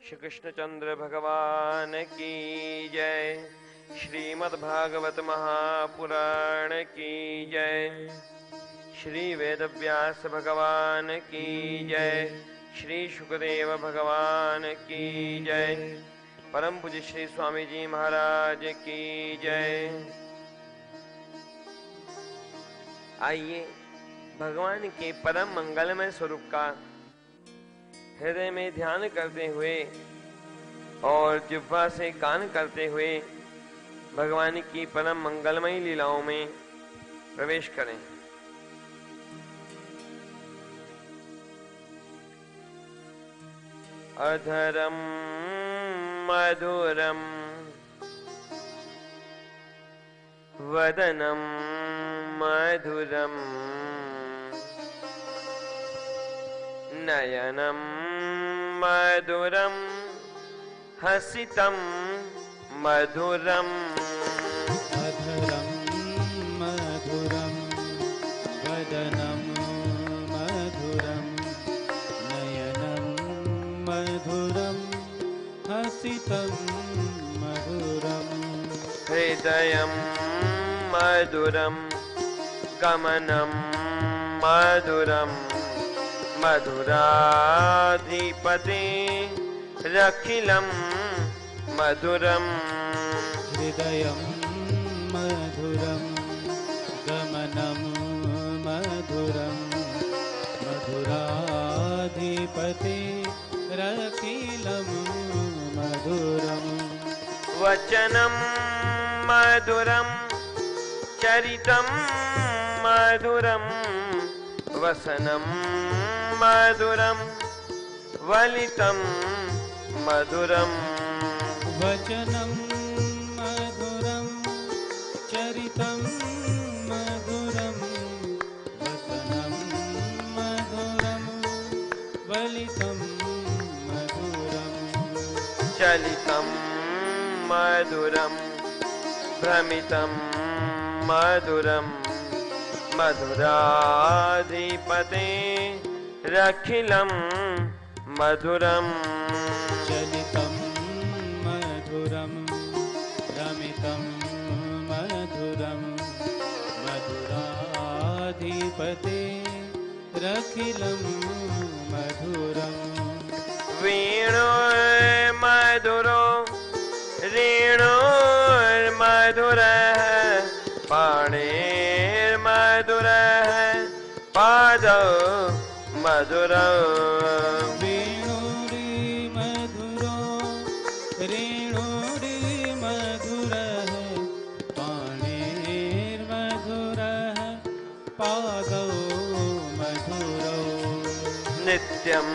श्री कृष्णचंद्र भगवान की जय। श्रीमद्भागवत महापुराण की जय। श्री वेदव्यास भगवान की जय। श्री शुकदेव भगवान की जय। परम पूज्य श्री स्वामी जी महाराज की जय। आइए भगवान के परम मंगलमय स्वरूप का हृदय में ध्यान करते हुए और जिह्वा से गान करते हुए भगवान की परम मंगलमयी लीलाओं में प्रवेश करें। अधरम मधुरम वदनम मधुरम नयनम मधुरम हसितम मधुरम। अधरम मधुरम वदनम मधुरम नयनम मधुरम हसितम मधुरम। हृदयम मधुरम गमनम मधुरम मधुराधिपते रखिलम मधुरम। हृदयं मधुरं गमनं मधुरं मधुराधिपते रखिलं मधुरम्। वचनम मधुरम चरितम मधुरम वसनम मधुरम वलितम मधुरम। वचनं मधुरं चरितं मधुरं वसनं मधुरं वलितं मधुरम्। चलितम मधुरम भ्रमितम मधुरम मधुराधिपते रखिलम मधुरम। चलितं मधुरं रमितं मधुरं मधुराधिपते रखिलं मधुरम्। वेणुर्मधुरो रेणुर्मधुरः पाणिर्मधुरः पादौ मधुरौ। वेणुरिमधुरो रेणुरिमधुरः पाणिर्मधुरः पादौ मधुरौ। नित्यं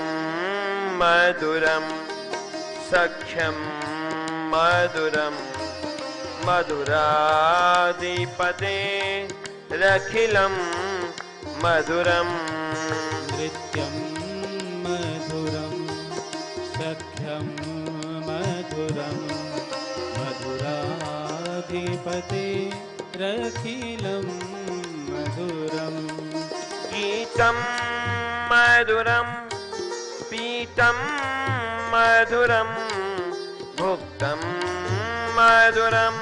मधुरं सख्यं मधुरं मधुराधिपते रखिलं मधुरम्। नृत्यं मधुरं सख्यं मधुरं मधुराधिपते रखिलं मधुरम्। गीतं मधुरं पीतं मधुरं भुक्तं मधुरं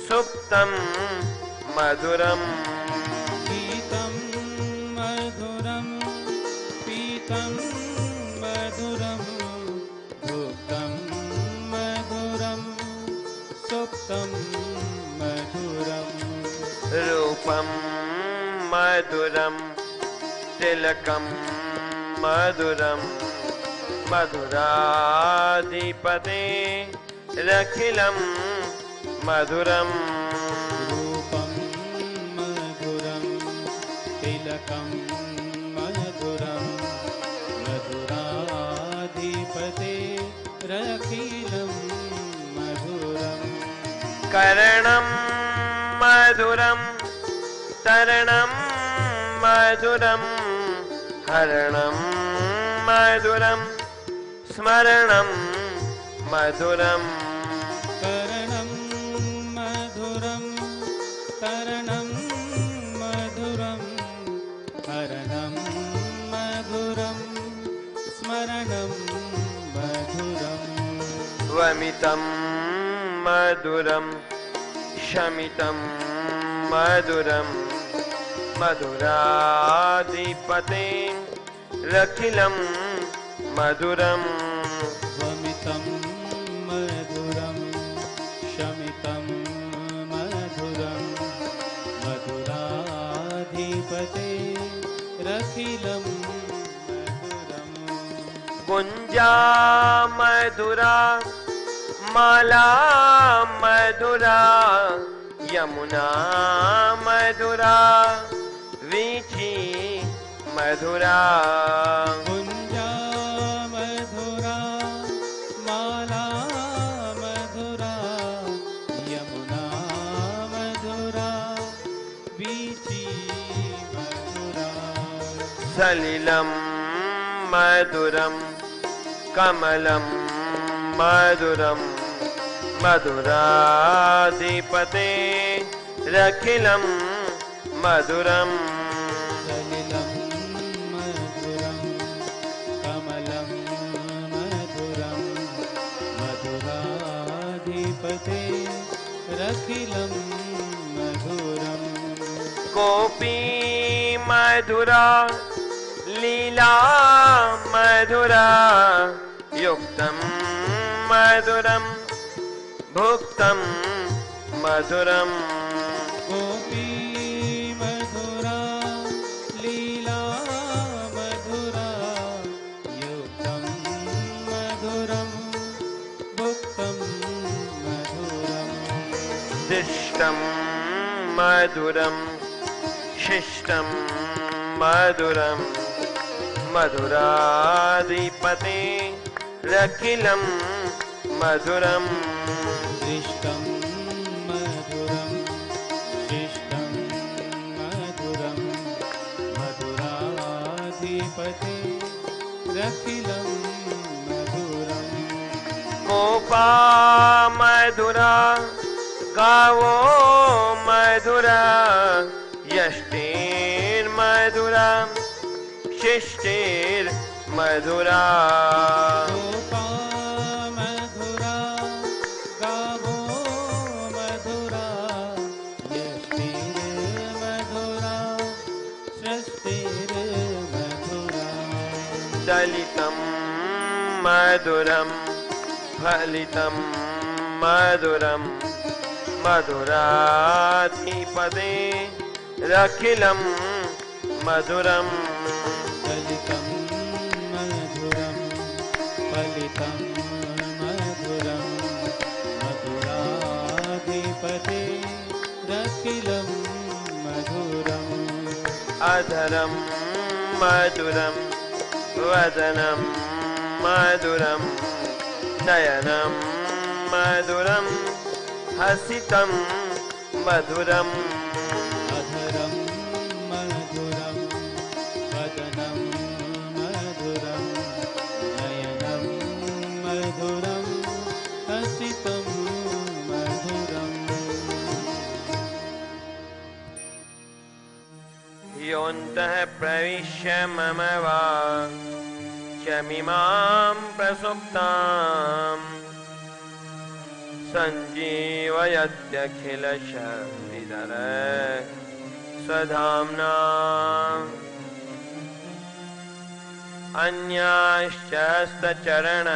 सुप्तं मधुरम्। गीतं मधुरं पीतं मधुरं भुक्तं मधुरं सुप्तं मधुरम्। रूपं मधुरं तिलकं मधुरं मधुराधिपते रखिलं मधुरम्। रूपं मधुरं तिलकं मधुरं मधुराधिपते रखिलं मधुरम्। कर्णं मधुरं तरणं मधुरं हरणं मधुरं स्मरणं मधुरम्। करणं मधुरं तरणं मधुरं हरणं मधुरं स्मरणं मधुरम्। वमितं मधुरं शमितं मधुरं मधुराधिपते रखिलं मधुरम् वमितं मधुरं शमितं मधुरं मधुराधिपते रखिलं मधुरम् गुंजा मधुरा माला मधुरा यमुना मधुरा वीची मधुरा गुंजा मधुरा माला मधुरा यमुना मधुरा वीची मधुरा सलिलं मधुरं कमलं मधुरं मधुराधिपते रखिलं मधुरम् सलिलं मधुरं कमलं मधुरं मधुराधिपते रखिलं मधुरम् गोपी मधुरा लीला मधुरा युक्तं मधुरं भुक्तं मधुरम् गोपी मधुरा लीला मधुरा युक्तं मधुरं भुक्तं मधुरम् दिष्टं मधुरं शिष्टं मधुरं मधुराधिपते रखिलं मधुरम् दृष्टं मधुरं शिष्टं मधुरं मधुराधिपते रखिलं मधुरम् गोपा मधुरा गावो मधुरा यष्टिर्मधुरा शिष्टिर्मधुरा गोपा मधुरा गावो मधुरा यष्टिर्मधुरा सृष्टिर्मधुरा दलितं मधुरं फलितं मधुरं मधुराधिपते रखिलं मधुरम् दलितं मधुरं फलितं मधुरं मधुराधिपते रखिलं मधुरम् अधरं मधुरं वदनं मधुरं नयनं मधुरं हसितं मधुरम् अधरं मधुरं वदनं मधुरं नयनं मधुरं हसितं मधुरम् योऽन्तः प्रविश्य मम वाक्यमिमां प्रसुप्ताम् सञ्जीवयत्यखिलशक्तिधर स्वधाम्ना अन्याश्च हस्तचरण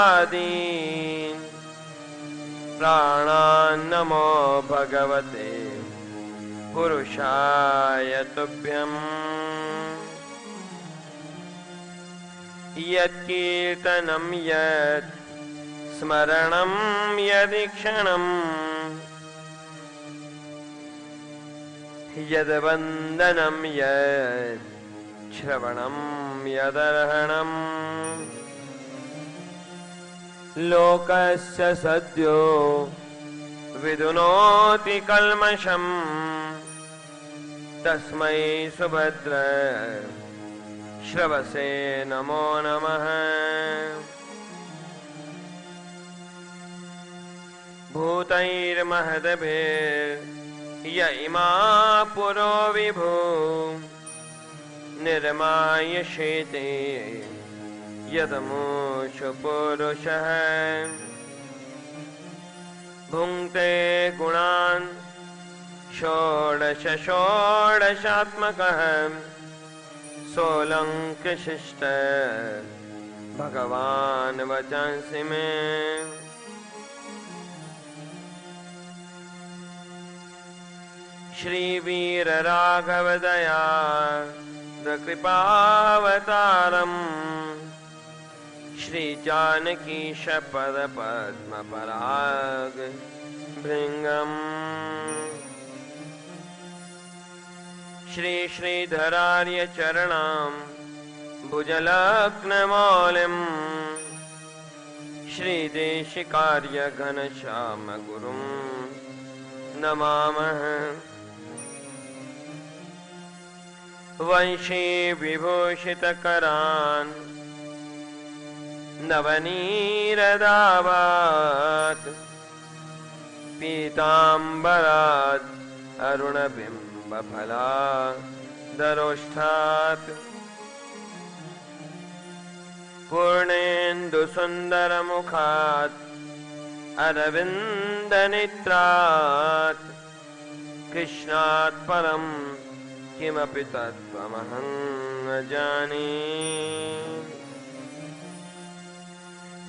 श्रवणत्वगादीन् प्राणान्नमो भगवते पुरुषाय तुभ्यम् यत्कीर्तनं यत् स्मरणं यदीक्षणम् यद्वन्दनं यत् श्रवणं यदर्हणम् लोकस्य सद्यो विदुनोति कल्मषम् तस्मै सुभद्र श्रवसे नमो नमः। भूतैर्महद्भिर्य इमा पुरो विभु निर्मायशेते यदमुषु पुरुषः भुङ्क्ते गुणान् षोडश षोडशात्मकः सोऽलङ्कृशिष्ट भगवान् वचांसि मे। श्री वीर राघव दया कृपावतारम् श्री जानकीश पद पद्म पराग भृंगम् श्री श्रीधरार्य चरणाम् भुजलग्नमौलिम् श्री देशिकार्य घनश्याम गुरुम् नमामः। वंशी विभूषित करान् नवनीरदावात् पीताम्बरात् अरुणबिम्बफलादरोष्ठात् पूर्णेन्दुसुन्दरमुखात् अरविन्दनेत्रात् कृष्णात् परं किमपि तत्त्वमहं न जाने।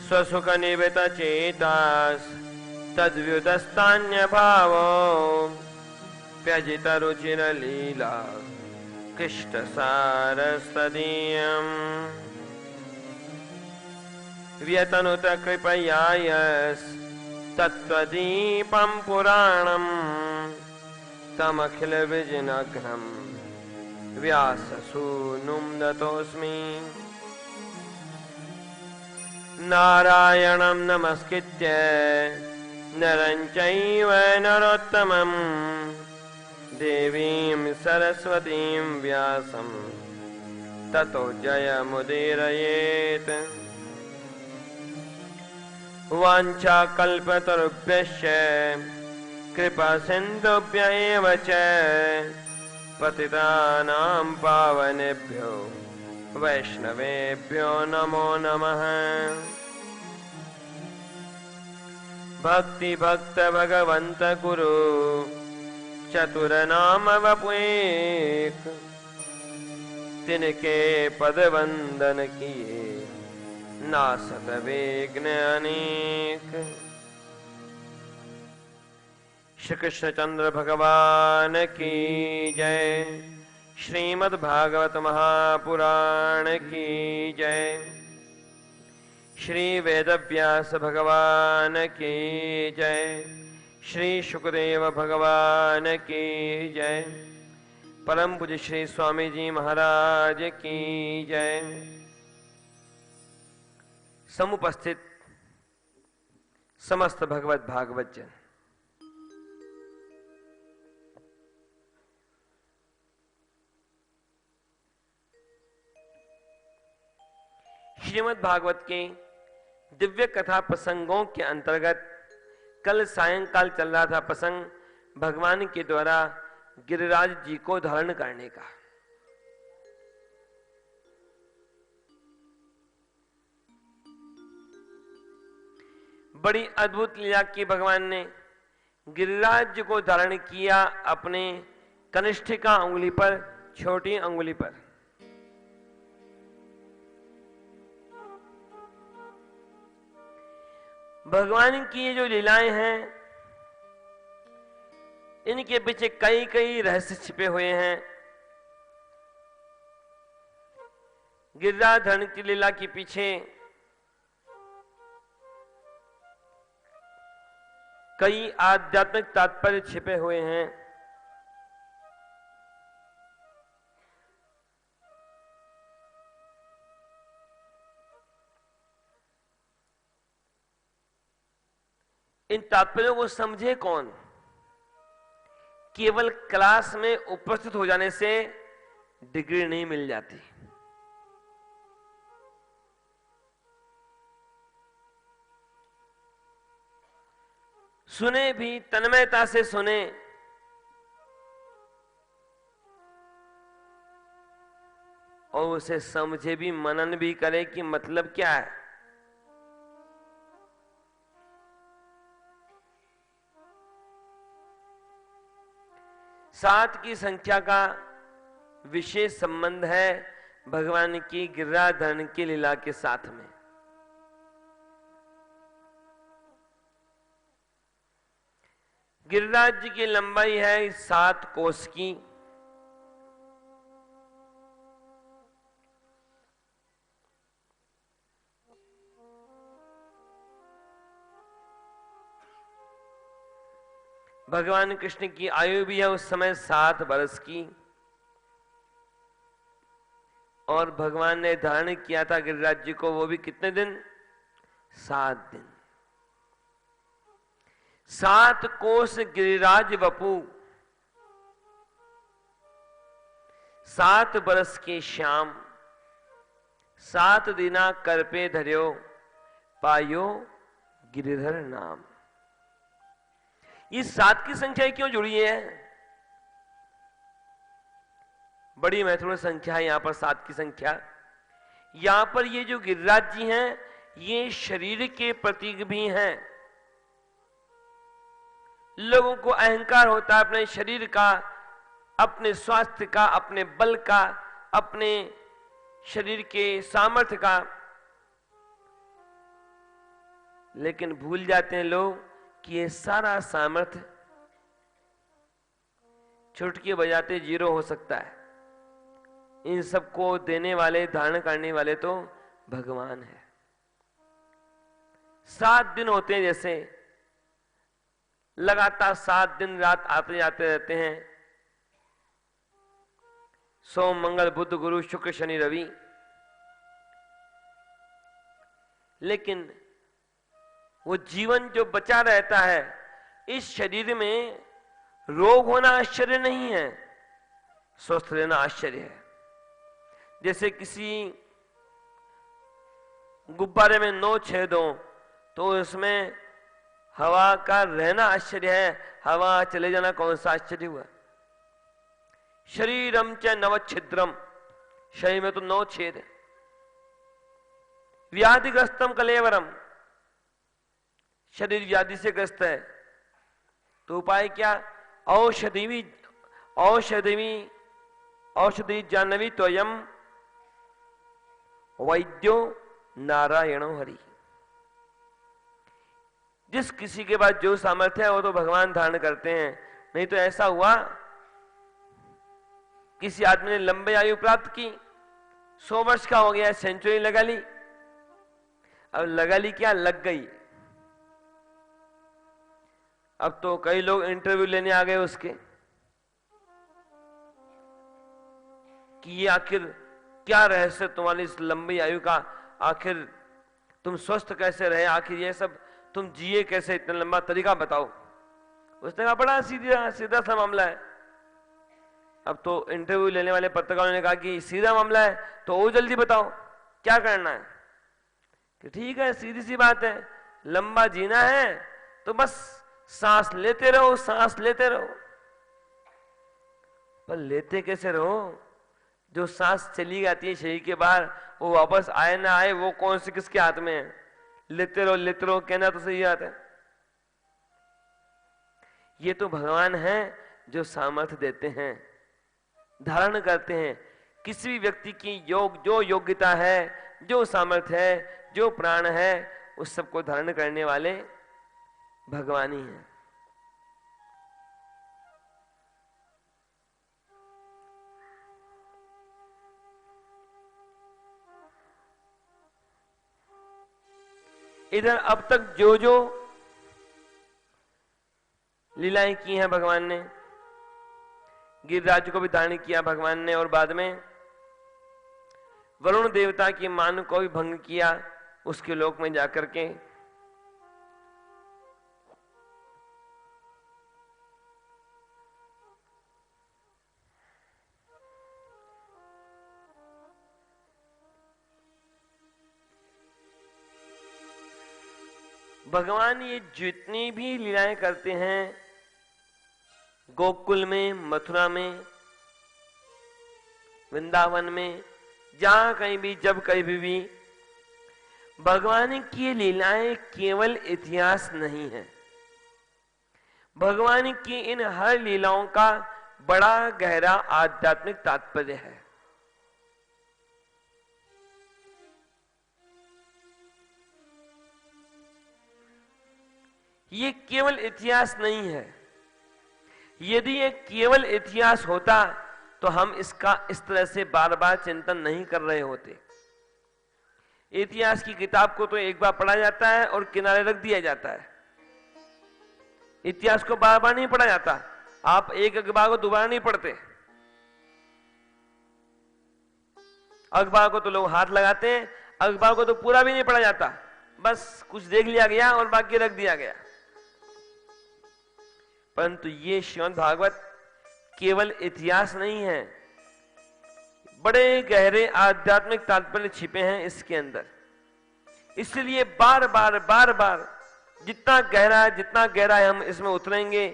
स्वसुखनिवृतचेतास् तद्व्युदस्तान्यभावो व्यजितरुचिरलीला कृष्टसारस्तदीयम् व्यतनुत कृपया यस्तत्त्वदीपं पुराणम् तमखिलविजनघ्नं व्याससूनुं नतोऽस्मि। नारायणं नमस्कृत्य नरं चैव नरोत्तमं देवीं सरस्वतीं व्यासं ततो जयमुदीरयेत्। वाञ्छाकल्पतरुभ्यश्च कृपासिन्धुभ्य एव च पतितानां पावनेभ्यो वैष्णवेभ्यो नमो नमः। भक्ति भक्त भगवंत गुरु चतुरनाम वपुएक तिनके पद वंदन किए नासत विघ्न अनेक। श्री कृष्ण चंद्र भगवान की जय। श्रीमद् भागवत महापुराण की जय। श्री वेदव्यास भगवान की जय। श्री शुकदेव भगवान की जय। परम पूज्य श्री स्वामी जी महाराज की जय। समुपस्थित समस्त भगवत भागवत जन, श्रीमद् भागवत के दिव्य कथा प्रसंगों के अंतर्गत कल सायंकाल चल रहा था प्रसंग भगवान के द्वारा गिरिराज जी को धारण करने का। बड़ी अद्भुत लीला की भगवान ने गिरिराज को धारण किया अपने कनिष्ठिका अंगुली पर, छोटी अंगुली पर। भगवान की ये जो लीलाएं हैं इनके पीछे कई कई रहस्य छिपे हुए हैं। गिरिराज धारण की लीला के पीछे कई आध्यात्मिक तात्पर्य छिपे हुए हैं। इन तात्पर्यों को समझे कौन? केवल क्लास में उपस्थित हो जाने से डिग्री नहीं मिल जाती। सुने भी, तन्मयता से सुने, और उसे समझे भी, मनन भी करे कि मतलब क्या है। सात की संख्या का विशेष संबंध है भगवान की गिरिराधरण की लीला के साथ में। गिरिराज जी की लंबाई है 7 कोस की। भगवान कृष्ण की आयु भी है उस समय 7 वर्ष की, और भगवान ने धारण किया था गिरिराज जी को, वो भी कितने दिन? 7 दिन। 7 कोस गिरिराज वपु, 7 बरस के श्याम, 7 दिना कर पे धर्यो, पायो गिरिधर नाम। इस 7 की संख्या क्यों जुड़ी है? बड़ी महत्वपूर्ण संख्या है यहां पर 7 की संख्या। यहां पर ये जो गिरिराज जी हैं, ये शरीर के प्रतीक भी हैं। लोगों को अहंकार होता है अपने शरीर का, अपने स्वास्थ्य का, अपने बल का, अपने शरीर के सामर्थ्य का, लेकिन भूल जाते हैं लोग कि ये सारा सामर्थ्य चुटकी बजाते 0 हो सकता है। इन सबको देने वाले, धारण करने वाले तो भगवान है। 7 दिन होते हैं, जैसे लगातार 7 दिन रात आते जाते रहते हैं, सोम मंगल बुध गुरु शुक्र शनि रवि। लेकिन वो जीवन जो बचा रहता है, इस शरीर में रोग होना आश्चर्य नहीं है, स्वस्थ रहना आश्चर्य है। जैसे किसी गुब्बारे में 9 छेद हो तो उसमें हवा का रहना आश्चर्य है, हवा चले जाना कौन सा आश्चर्य हुआ? शरीरम च नव छिद्रम, शरीर में तो 9 छेद है। व्याधिग्रस्तम कलेवरम, शरीर व्याधि से ग्रस्त है, तो उपाय क्या? औषधि जानवी त्वयम वैद्यो नारायणो हरि। जिस किसी के पास जो सामर्थ्य है वो तो भगवान धारण करते हैं। नहीं तो ऐसा हुआ, किसी आदमी ने लंबी आयु प्राप्त की, 100 वर्ष का हो गया, सेंचुरी लगा ली। अब लगा ली क्या? लग गई। अब तो कई लोग इंटरव्यू लेने आ गए उसके कि ये आखिर क्या रहस्य तुम्हारी इस लंबी आयु का, आखिर तुम स्वस्थ कैसे रहे, आखिर ये सब तुम जिए कैसे, इतना लंबा तरीका बताओ। उसने कहा बड़ा सीधा सीधा सा मामला है। अब तो इंटरव्यू लेने वाले पत्रकारों ने कहा कि सीधा मामला है तो वो जल्दी बताओ क्या करना है। कि ठीक है, सीधी सी बात है, लंबा जीना है तो बस सांस लेते रहो, सांस लेते रहो। पर लेते कैसे रहो? जो सांस चली जाती है शरीर के बाहर, वो वापस आए ना आए वो कौन से किसके हाथ में है? लेते रहो कहना तो सही बात है। ये तो भगवान है जो सामर्थ्य देते हैं, धारण करते हैं। किसी भी व्यक्ति की जो योग्यता है, जो सामर्थ्य है, जो प्राण है, उस सबको धारण करने वाले भगवान ही हैं। इधर अब तक जो जो लीलाएं की हैं भगवान ने, गिरिराज को भी धारण किया भगवान ने, और बाद में वरुण देवता की मान को भी भंग किया उसके लोक में जाकर के। भगवान ये जितनी भी लीलाएं करते हैं, गोकुल में, मथुरा में, वृंदावन में, जहां कहीं भी, जब कहीं भी भगवान की लीलाएं केवल इतिहास नहीं है। भगवान की इन हर लीलाओं का बड़ा गहरा आध्यात्मिक तात्पर्य है। ये केवल इतिहास नहीं है। यदि ये केवल इतिहास होता तो हम इसका इस तरह से बार बार चिंतन नहीं कर रहे होते। इतिहास की किताब को तो एक बार पढ़ा जाता है और किनारे रख दिया जाता है। इतिहास को बार बार नहीं पढ़ा जाता। आप एक अखबार को दोबारा नहीं पढ़ते। अखबार को तो लोग हाथ लगाते हैं, अखबार को तो पूरा भी नहीं पढ़ा जाता, बस कुछ देख लिया गया और बाकी रख दिया गया। परंतु ये श्रीमद् भागवत केवल इतिहास नहीं है, बड़े गहरे आध्यात्मिक तात्पर्य छिपे हैं इसके अंदर। इसलिए बार बार जितना गहरा हम इसमें उतरेंगे,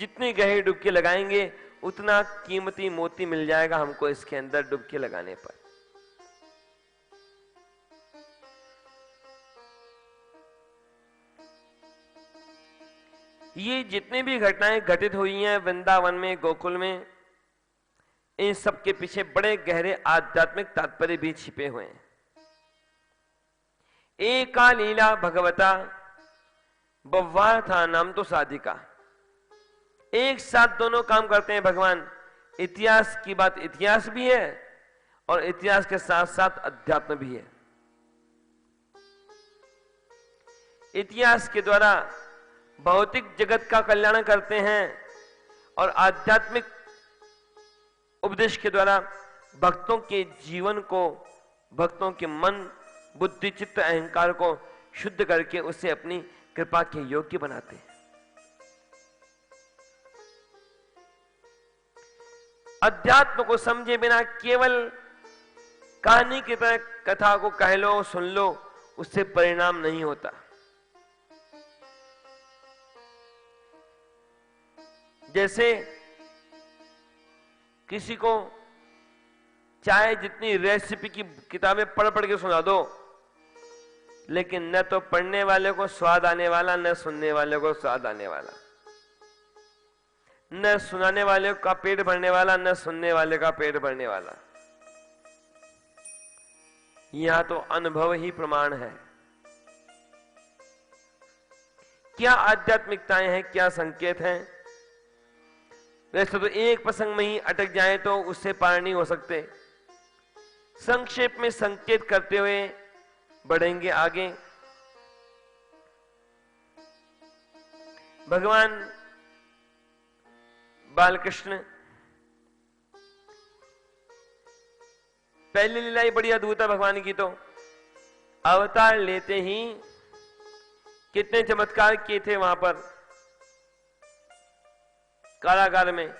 जितनी गहरी डुबकी लगाएंगे, उतना कीमती मोती मिल जाएगा हमको इसके अंदर डुबकी लगाने पर। ये जितनी भी घटनाएं घटित हुई हैं वृंदावन में, गोकुल में, इन सब के पीछे बड़े गहरे आध्यात्मिक तात्पर्य भी छिपे हुए हैं। एका लीला भगवता बव्वा था नाम तो साधिका। एक साथ दोनों काम करते हैं भगवान। इतिहास की बात इतिहास भी है और इतिहास के साथ साथ अध्यात्म भी है। इतिहास के द्वारा भौतिक जगत का कल्याण करते हैं और आध्यात्मिक उपदेश के द्वारा भक्तों के जीवन को, भक्तों के मन, बुद्धि, चित्त, अहंकार को शुद्ध करके उसे अपनी कृपा के योग्य बनाते हैं। अध्यात्म को समझे बिना केवल कहानी की तरह कथा को कह लो, सुन लो, उससे परिणाम नहीं होता। जैसे किसी को चाहे जितनी रेसिपी की किताबें पढ़ पढ़ के सुना दो, लेकिन न तो पढ़ने वाले को स्वाद आने वाला, न सुनने वाले को स्वाद आने वाला, न सुनाने वाले का पेट भरने वाला, न सुनने वाले का पेट भरने वाला। यहां तो अनुभव ही प्रमाण है। क्या आध्यात्मिकताएं हैं, क्या संकेत हैं। वैसे तो एक प्रसंग में ही अटक जाए तो उससे पार नहीं हो सकते। संक्षेप में संकेत करते हुए बढ़ेंगे आगे। भगवान बालकृष्ण, पहली लीला ही बड़ी अद्भुत है भगवान की। तो अवतार लेते ही कितने चमत्कार किए थे वहां पर कारागार में,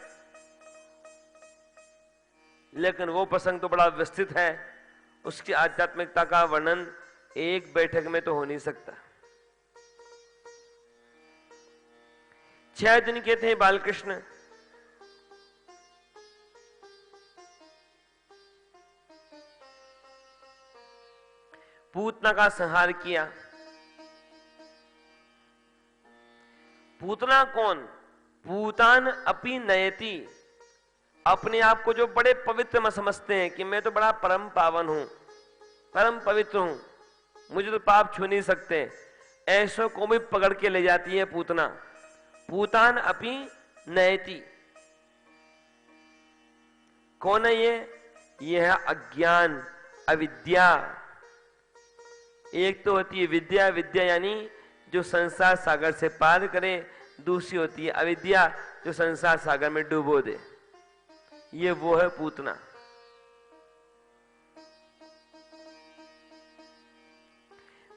लेकिन वो प्रसंग तो बड़ा विस्तृत है। उसकी आध्यात्मिकता का वर्णन एक बैठक में तो हो नहीं सकता। 6 दिन के थे बालकृष्ण। पूतना का संहार किया। पूतना कौन? पूतान अपि नयति। अपने आप को जो बड़े पवित्र में समझते हैं कि मैं तो बड़ा परम पावन हूं, परम पवित्र हूं, मुझे तो पाप छू नहीं सकते, ऐसों को भी पकड़ के ले जाती है पूतना। पूतान अपि नयति। कौन है ये? ये है अज्ञान, अविद्या। एक तो होती है विद्या, विद्या यानी जो संसार सागर से पार करे। दूसरी होती है अविद्या, जो संसार सागर में डूबो दे। ये वो है पूतना।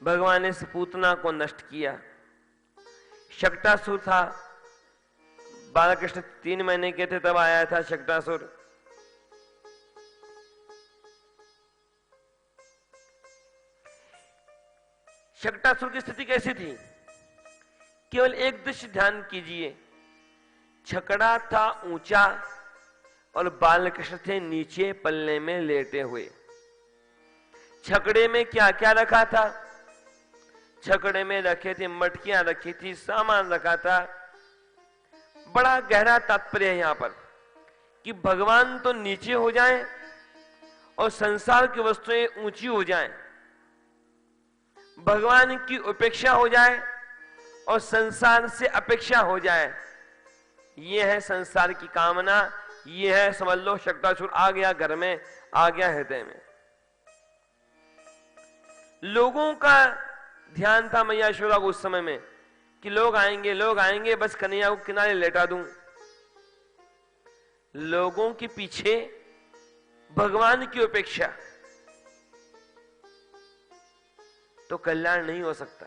भगवान ने इस पूतना को नष्ट किया। शक्टासुर था, बालकृष्ण 3 महीने के थे तब आया था शक्टासुर। शक्टासुर की स्थिति कैसी थी? केवल एक दृश्य ध्यान कीजिए। छकड़ा था ऊंचा और बालकृष्ण थे नीचे पल्ले में लेटे हुए। छकड़े में क्या क्या रखा था? छकड़े में रखे थे मटकियां रखी थी, सामान रखा था। बड़ा गहरा तात्पर्य है यहां पर कि भगवान तो नीचे हो जाएं और संसार की वस्तुएं ऊंची हो जाएं, भगवान की उपेक्षा हो जाए और संसार से अपेक्षा हो जाए। यह है संसार की कामना, यह है समझ लो शक्तासुर आ गया घर में, आ गया हृदय में। लोगों का ध्यान था मैया यशोदा को उस समय में कि लोग आएंगे, बस कन्हैया को किनारे लेटा दूं। लोगों के पीछे भगवान की उपेक्षा, तो कल्याण नहीं हो सकता।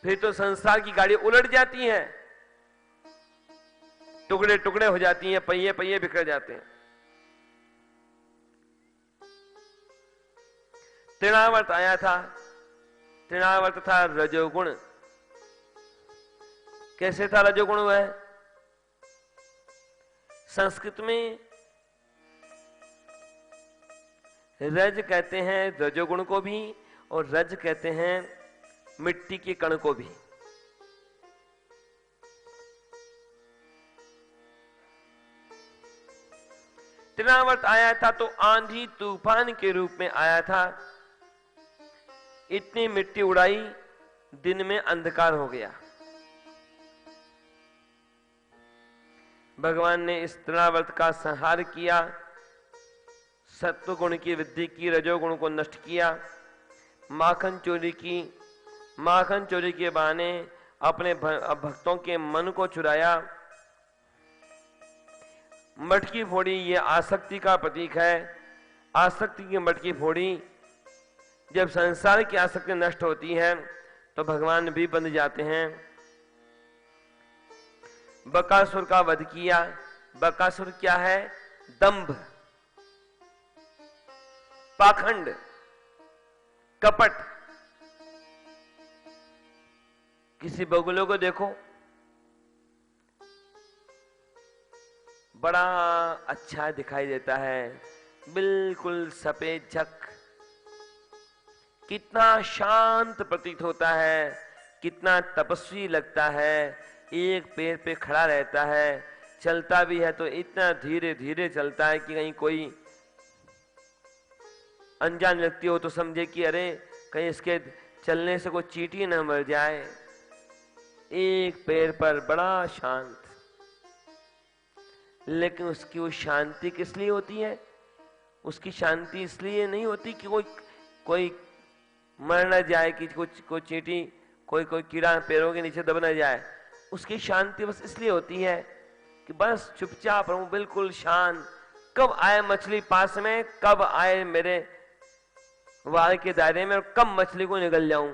फिर तो संसार की गाड़ी उलट जाती है, टुकड़े टुकड़े हो जाती हैं, पहिए पहिए बिखर जाते हैं। तृणावर्त आया था, तृणावर्त था रजोगुण। कैसे था रजोगुण? वह संस्कृत में रज कहते हैं रजोगुण को भी, और रज कहते हैं मिट्टी के कण को भी। तृणावर्त आया था तो आंधी तूफान के रूप में आया था। इतनी मिट्टी उड़ाई, दिन में अंधकार हो गया। भगवान ने इस तृणावर्त का संहार किया, सत्व गुण की वृद्धि की, रजोगुण को नष्ट किया, माखन चोरी की, माखन चोरी के बहाने अपने भक्तों के मन को चुराया। मटकी फोड़ी, ये आसक्ति का प्रतीक है। आसक्ति की मटकी फोड़ी। जब संसार की आसक्ति नष्ट होती है तो भगवान भी बंध जाते हैं। बकासुर का वध किया। बकासुर क्या है? दंभ, पाखंड, कपट। किसी बगुलों को देखो, बड़ा अच्छा दिखाई देता है, बिल्कुल सफेद झक, कितना शांत प्रतीत होता है, कितना तपस्वी लगता है। एक पैर पे खड़ा रहता है, चलता भी है तो इतना धीरे धीरे चलता है कि कहीं कोई अनजान व्यक्ति हो तो समझे कि अरे कहीं इसके चलने से कोई चींटी न मर जाए। एक पैर पर, बड़ा शांत। लेकिन उसकी वो शांति किस लिए होती है? उसकी शांति इसलिए नहीं होती कि कोई मर न जाए, कि कोई चींटी, कोई कीड़ा पैरों के नीचे दब न जाए। उसकी शांति बस इसलिए होती है कि बस चुपचाप रहूं, बिल्कुल शांत। कब आए मछली पास में, कब आए मेरे वार के दायरे में, और कब मछली को निगल जाऊं।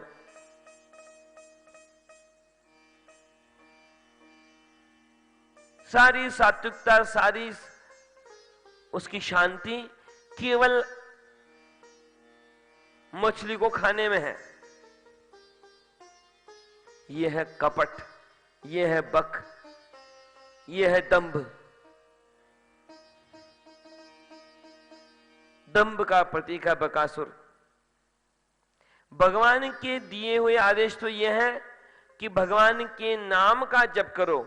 सारी सात्विकता, सारी उसकी शांति केवल मछली को खाने में है। यह है कपट, यह है बक, यह है दंभ। दंभ का प्रतीक है बकासुर। भगवान के दिए हुए आदेश तो यह है कि भगवान के नाम का जप करो।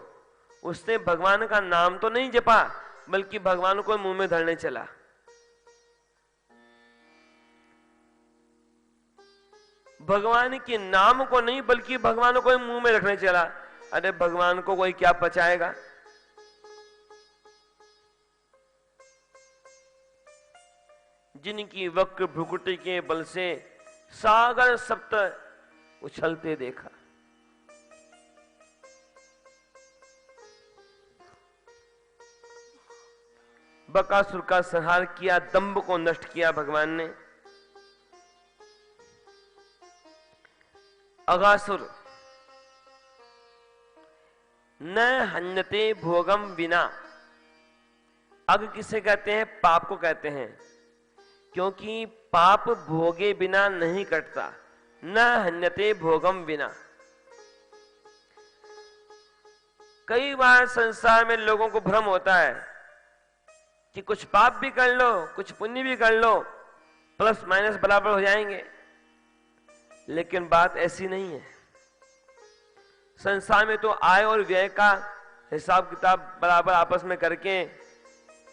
उसने भगवान का नाम तो नहीं जपा, बल्कि भगवान को मुंह में धरने चला। भगवान के नाम को नहीं, बल्कि भगवान को मुंह में रखने चला। अरे भगवान को कोई क्या पचाएगा? जिनकी वक्र भ्रुकुटी के बल से सागर सप्त उछलते देखा। बकासुर का संहार किया, दंभ को नष्ट किया भगवान ने। अगासुर, न हन्यते भोगम विना। अग किसे कहते हैं? पाप को कहते हैं, क्योंकि पाप भोगे बिना नहीं कटता। न हन्यते भोगम विना। कई बार संसार में लोगों को भ्रम होता है कि कुछ पाप भी कर लो, कुछ पुण्य भी कर लो, प्लस माइनस बराबर हो जाएंगे, लेकिन बात ऐसी नहीं है। संसार में तो आय और व्यय का हिसाब किताब बराबर आपस में करके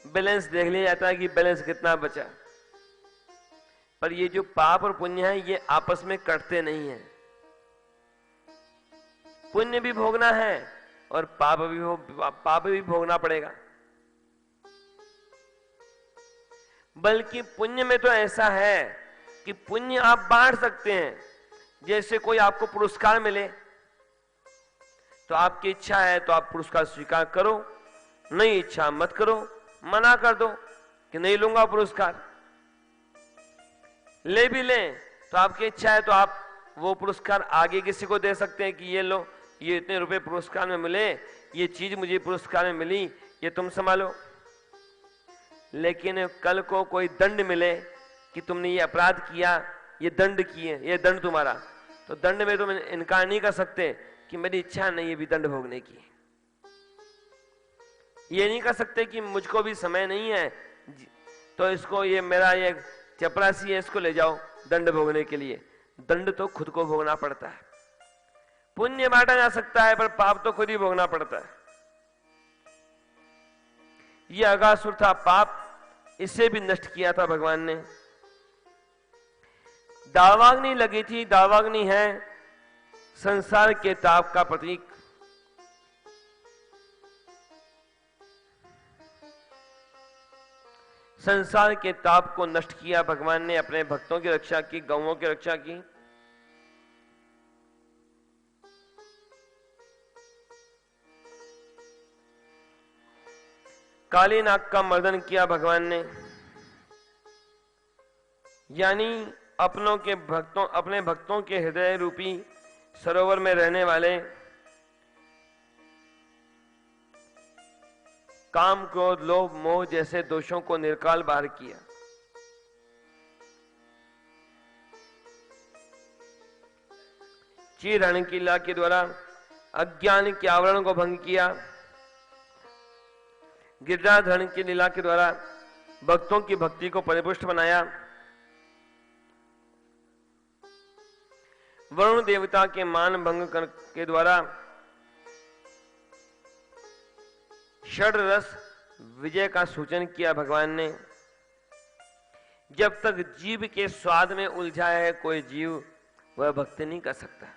बैलेंस देख लिया जाता है कि बैलेंस कितना बचा, पर ये जो पाप और पुण्य है ये आपस में कटते नहीं है। पुण्य भी भोगना है और पाप भी भोगना पड़ेगा। बल्कि पुण्य में तो ऐसा है कि पुण्य आप बांट सकते हैं। जैसे कोई आपको पुरस्कार मिले तो आपकी इच्छा है तो आप पुरस्कार स्वीकार करो, नहीं इच्छा मत करो, मना कर दो कि नहीं लूंगा पुरस्कार। ले भी लें तो आपकी इच्छा है तो आप वो पुरस्कार आगे किसी को दे सकते हैं कि ये लो, ये इतने रुपए पुरस्कार में मिले, ये चीज मुझे पुरस्कार में मिली, ये तुम संभालो। लेकिन कल को कोई दंड मिले कि तुमने ये अपराध किया, ये दंड किए, ये दंड तुम्हारा, तो दंड में तुम इनकार नहीं कर सकते कि मेरी इच्छा नहीं है भी दंड भोगने की। ये नहीं कर सकते कि मुझको भी समय नहीं है तो इसको, ये मेरा ये चपरासी है, इसको ले जाओ दंड भोगने के लिए। दंड तो खुद को भोगना पड़ता है। पुण्य बांटा जा सकता है पर पाप तो खुद ही भोगना पड़ता है। ये अगासुर था पाप, इसे भी नष्ट किया था भगवान ने। दावाग्नि लगी थी, दावाग्नि है संसार के ताप का प्रतीक। संसार के ताप को नष्ट किया भगवान ने, अपने भक्तों की रक्षा की, गौओं की रक्षा की। काली नाग का मर्दन किया भगवान ने, यानी अपने भक्तों के हृदय रूपी सरोवर में रहने वाले काम, क्रोध, लोभ, मोह जैसे दोषों को निर्काल बाहर किया। चीरहरण की लीला के द्वारा अज्ञान के आवरण को भंग किया। गिरधारण की लीला के द्वारा भक्तों की भक्ति को परिपुष्ट बनाया। वरुण देवता के मान भंग के द्वारा षड रस विजय का सूचन किया भगवान ने। जब तक जीव के स्वाद में उलझा है कोई जीव, वह भक्ति नहीं कर सकता।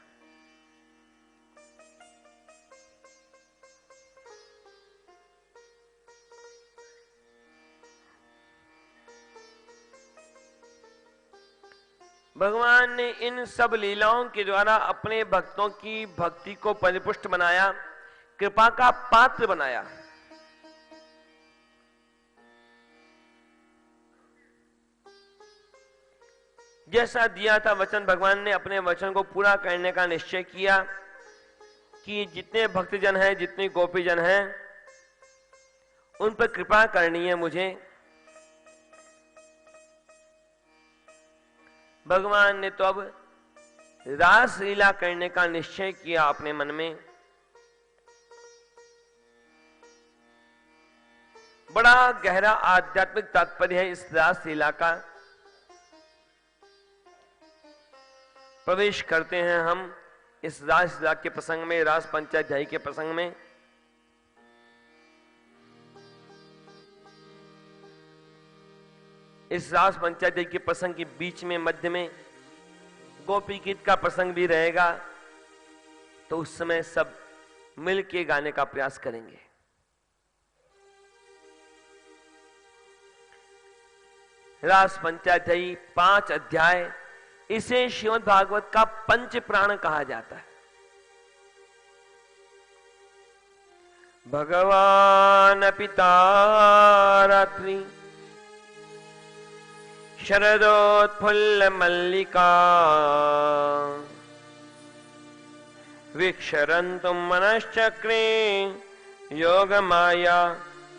भगवान ने इन सब लीलाओं के द्वारा अपने भक्तों की भक्ति को परिपुष्ट बनाया, कृपा का पात्र बनाया। जैसा दिया था वचन, भगवान ने अपने वचन को पूरा करने का निश्चय किया कि जितने भक्तजन हैं, जितने गोपीजन हैं, उन पर कृपा करनी है मुझे। भगवान ने तो अब रास लीला करने का निश्चय किया अपने मन में। बड़ा गहरा आध्यात्मिक तात्पर्य है इस रास लीला का। प्रवेश करते हैं हम इस रास लीला के प्रसंग में, रास पंचाध्यायी के प्रसंग में। इस रास पंचाध्यायी के प्रसंग के बीच में, मध्य में गोपी गीत का प्रसंग भी रहेगा, तो उस समय सब मिल के गाने का प्रयास करेंगे। रास पंचाध्यायी 5 अध्याय, इसे श्रीमद् भागवत का पंच प्राण कहा जाता है। भगवान पिता रात्रि शरदोत्फुल्ल मल्लिका वीक्षरन्तुं मनश्चक्रे योग माया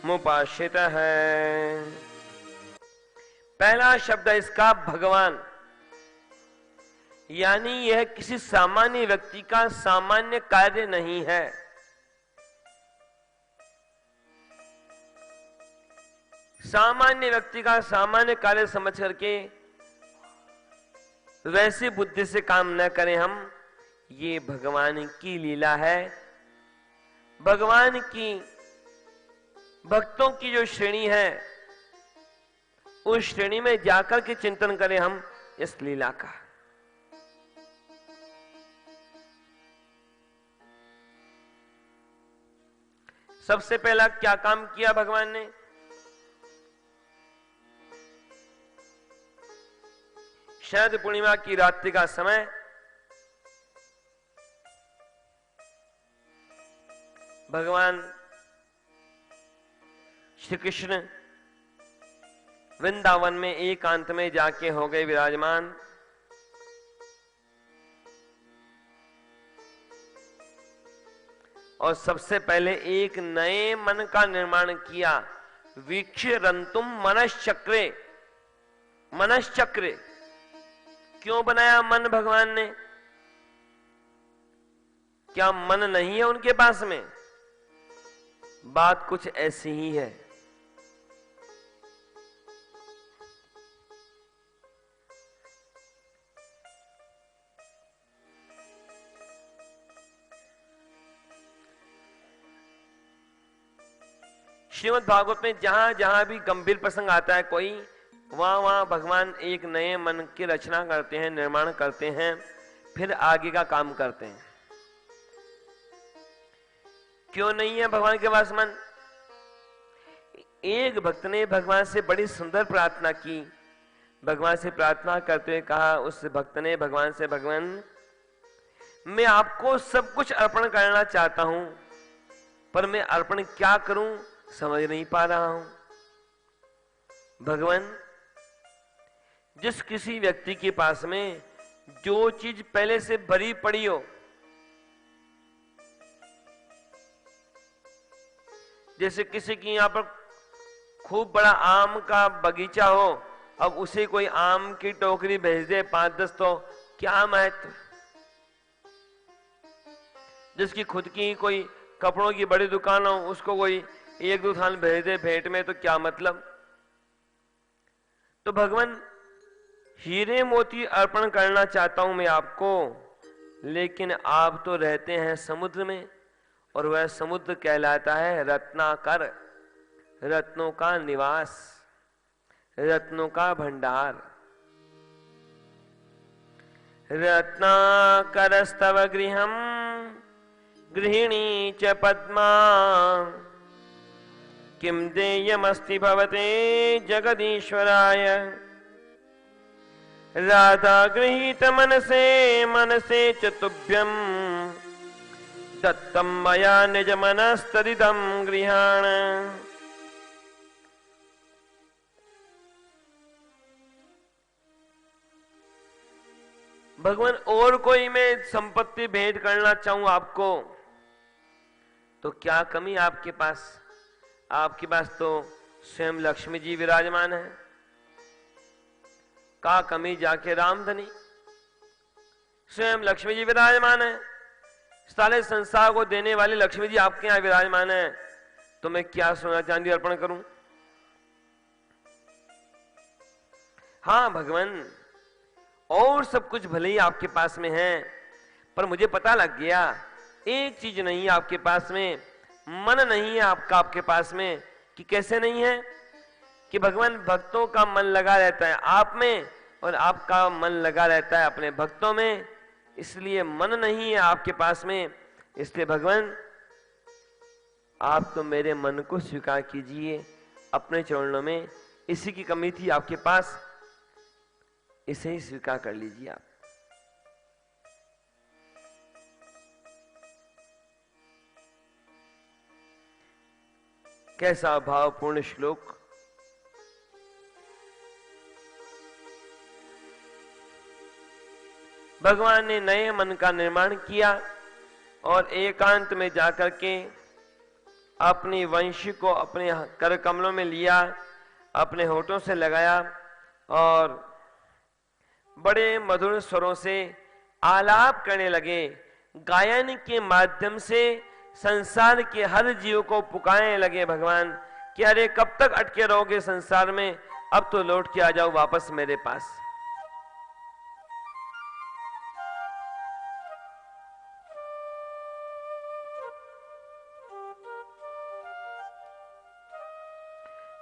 मुपाश्रित है। पहला शब्द है इसका भगवान, यानी यह किसी सामान्य व्यक्ति का सामान्य कार्य नहीं है। सामान्य व्यक्ति का सामान्य कार्य समझ करके वैसे बुद्धि से काम न करें हम, ये भगवान की लीला है। भगवान की भक्तों की जो श्रेणी है, उस श्रेणी में जाकर के चिंतन करें हम इस लीला का। सबसे पहला क्या काम किया भगवान ने? शरद पूर्णिमा की रात्रि का समय, भगवान श्री कृष्ण वृंदावन में एकांत में जाके हो गए विराजमान। और सबसे पहले एक नए मन का निर्माण किया। वीक्षरंतुम मनश्चक्रे। मनश्चक्रे क्यों बनाया मन भगवान ने? क्या मन नहीं है उनके पास में? बात कुछ ऐसी ही है। श्रीमद् भागवत में जहां जहां भी गंभीर प्रसंग आता है कोई, वहां वहां भगवान एक नए मन की रचना करते हैं, निर्माण करते हैं, फिर आगे का काम करते हैं। क्यों नहीं है भगवान के पास मन? एक भक्त ने भगवान से बड़ी सुंदर प्रार्थना की। भगवान से प्रार्थना करते हुए कहा, उस भक्त ने भगवान से, भगवान मैं आपको सब कुछ अर्पण करना चाहता हूं, पर मैं अर्पण क्या करूं समझ नहीं पा रहा हूं। भगवान, जिस किसी व्यक्ति के पास में जो चीज पहले से भरी पड़ी हो, जैसे किसी की यहां पर खूब बड़ा आम का बगीचा हो, अब उसे कोई आम की टोकरी भेज दे 5-10, तो क्या महत्व। जिसकी खुद की कोई कपड़ों की बड़ी दुकान हो, उसको कोई 1-2 थान भेज दे भेंट में, तो क्या मतलब। तो भगवान, हीरे मोती अर्पण करना चाहता हूं मैं आपको, लेकिन आप तो रहते हैं समुद्र में, और वह समुद्र कहलाता है रत्नाकर, रत्नों का निवास, रत्नों का भंडार। रत्नाकरस्तव गृहम गृहिणी च पद्मा, किम देयमस्ति भवते जगदीश्वराय। राधा गृहीत मनसे मनसे च तुभ्यं, दत्तम मया निज मनस्तदिदं गृहाण। भगवान, और कोई मैं संपत्ति भेंट करना चाहूं आपको, तो क्या कमी आपके पास? आपके पास तो स्वयं लक्ष्मी जी विराजमान है। का कमी जाके रामधनी, स्वयं लक्ष्मी जी विराजमान है। सारे संसार को देने वाले लक्ष्मी जी आपके यहां विराजमान है, तो मैं क्या सोना चांदी अर्पण करूं? हाँ भगवान, और सब कुछ भले ही आपके पास में है, पर मुझे पता लग गया एक चीज नहीं है आपके पास में, मन नहीं है आपका आपके पास में। कि कैसे नहीं है? कि भगवान, भक्तों का मन लगा रहता है आप में, और आपका मन लगा रहता है अपने भक्तों में, इसलिए मन नहीं है आपके पास में। इसलिए भगवान, आप तो मेरे मन को स्वीकार कीजिए अपने चरणों में। इसी की कमी थी आपके पास, इसे ही स्वीकार कर लीजिए आप। कैसा भावपूर्ण श्लोक। भगवान ने नए मन का निर्माण किया और एकांत में जाकर के अपनी वंशी को अपने कर कमलों में लिया, अपने होठों से लगाया और बड़े मधुर स्वरों से आलाप करने लगे। गायन के माध्यम से संसार के हर जीव को पुकारने लगे भगवान कि अरे कब तक अटके रहोगे संसार में, अब तो लौट के आ जाओ वापस मेरे पास।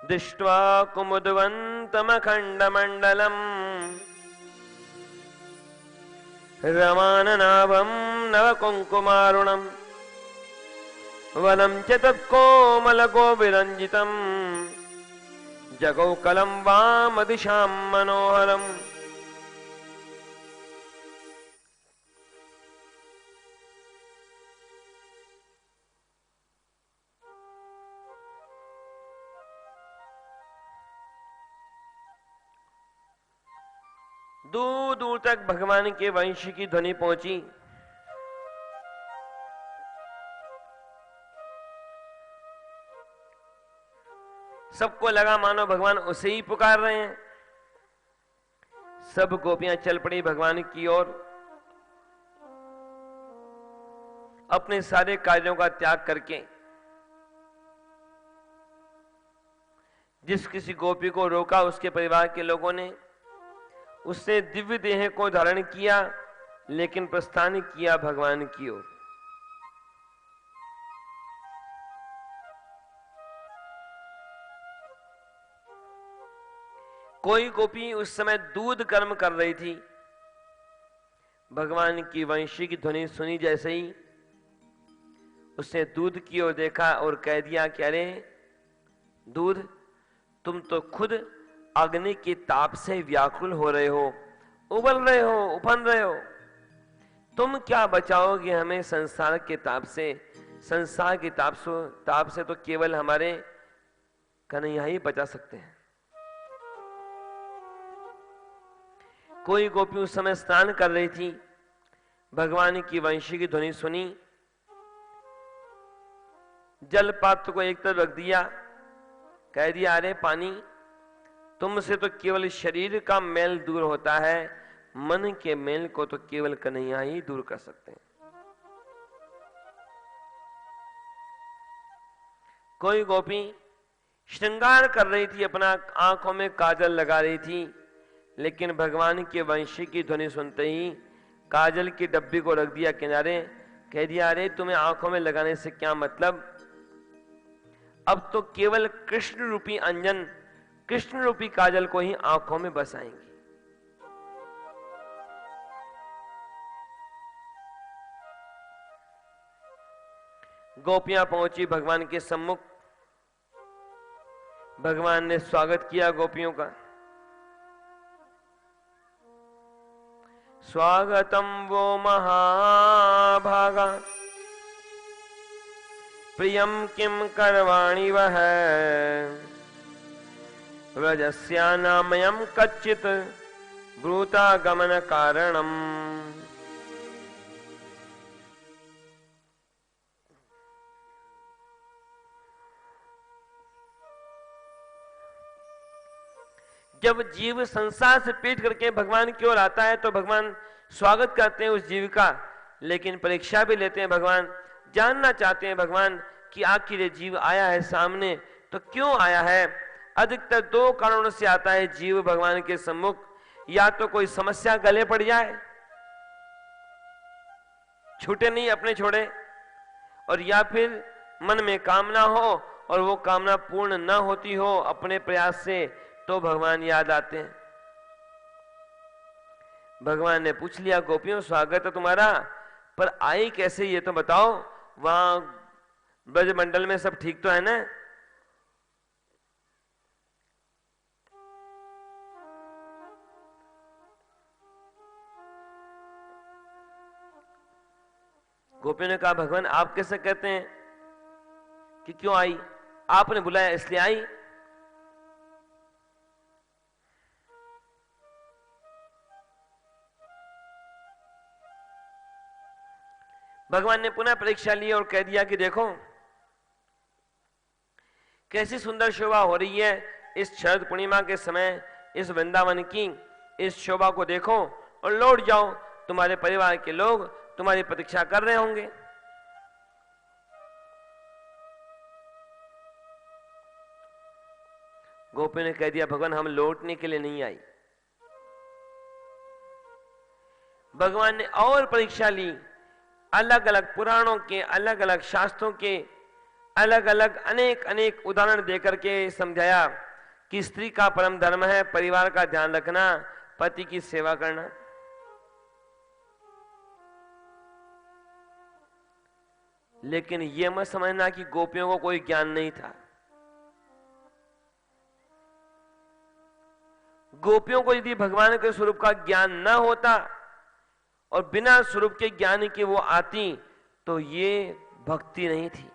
दृष्ट्वा कुमुदवन्तमखण्डमण्डलम् रमाननाभं नवकुङ्कुमारुणम् वनं च तत्कोमलगोविरञ्जितम् जगौकलं वामदिशां मनोहरम्। दूर दूर तक भगवान के वंश की ध्वनि पहुंची। सबको लगा मानो भगवान उसे ही पुकार रहे हैं। सब गोपियां चल पड़ी भगवान की ओर। अपने सारे कार्यों का त्याग करके जिस किसी गोपी को रोका उसके परिवार के लोगों ने उससे दिव्य देह को धारण किया, लेकिन प्रस्थान किया भगवान की ओर। कोई गोपी उस समय दूध कर्म कर रही थी। भगवान की वंशी की ध्वनि सुनी जैसे ही उसने दूध की ओर देखा और कह दिया कि अरे दूध, तुम तो खुद अग्नि के ताप से व्याकुल हो रहे हो, उबल रहे हो, उफन रहे हो। तुम क्या बचाओगे हमें संसार के ताप से? संसार के ताप से तो केवल हमारे कन्हैया ही बचा सकते हैं। कोई गोपी उस समय स्नान कर रही थी। भगवान की वंशी की ध्वनि सुनी, जल पात्र को एक तरफ रख दिया, कह दिया अरे पानी, तुमसे तो केवल शरीर का मेल दूर होता है, मन के मेल को तो केवल कन्हैया ही दूर कर सकते हैं। कोई गोपी श्रृंगार कर रही थी, अपना आंखों में काजल लगा रही थी, लेकिन भगवान के वंशी की ध्वनि सुनते ही काजल की डब्बी को रख दिया किनारे, कह दिया अरे तुम्हें आंखों में लगाने से क्या मतलब, अब तो केवल कृष्ण रूपी अंजन, कृष्ण रूपी काजल को ही आंखों में बसाएंगी। गोपियां पहुंची भगवान के सम्मुख। भगवान ने स्वागत किया गोपियों का। स्वागतम वो महाभागा प्रियम किम करवाणि वह व्रजस्यानामयं कच्चित् ब्रूतागमन कारणम्। जब जीव संसार से पीट करके भगवान की ओर आता है तो भगवान स्वागत करते हैं उस जीव का, लेकिन परीक्षा भी लेते हैं। भगवान जानना चाहते हैं भगवान कि आखिर ये जीव आया है सामने तो क्यों आया है। अधिकतर दो कारणों से आता है जीव भगवान के सम्मुख, या तो कोई समस्या गले पड़ जाए, छूटे नहीं अपने छोड़े, और या फिर मन में कामना हो और वो कामना पूर्ण न होती हो अपने प्रयास से, तो भगवान याद आते हैं। भगवान ने पूछ लिया गोपियों स्वागत है तुम्हारा, पर आई कैसे ये तो बताओ, वहां ब्रजमंडल में सब ठीक तो है ना? गोपियों ने कहा भगवान आप कैसे कहते हैं कि क्यों आई, आपने बुलाया इसलिए आई। भगवान ने पुनः परीक्षा ली और कह दिया कि देखो कैसी सुंदर शोभा हो रही है इस शरद पूर्णिमा के समय, इस वृंदावन की इस शोभा को देखो और लौट जाओ, तुम्हारे परिवार के लोग तुम्हारी प्रतीक्षा कर रहे होंगे। गोपी ने कह दिया भगवान हम लौटने के लिए नहीं आई। भगवान ने और परीक्षा ली, अलग अलग पुराणों के, अलग अलग शास्त्रों के अलग अलग अनेक अनेक उदाहरण देकर के समझाया कि स्त्री का परम धर्म है परिवार का ध्यान रखना, पति की सेवा करना। लेकिन यह मत समझना कि गोपियों को कोई ज्ञान नहीं था। गोपियों को यदि भगवान के स्वरूप का ज्ञान न होता और बिना स्वरूप के ज्ञान के वो आती तो ये भक्ति नहीं थी,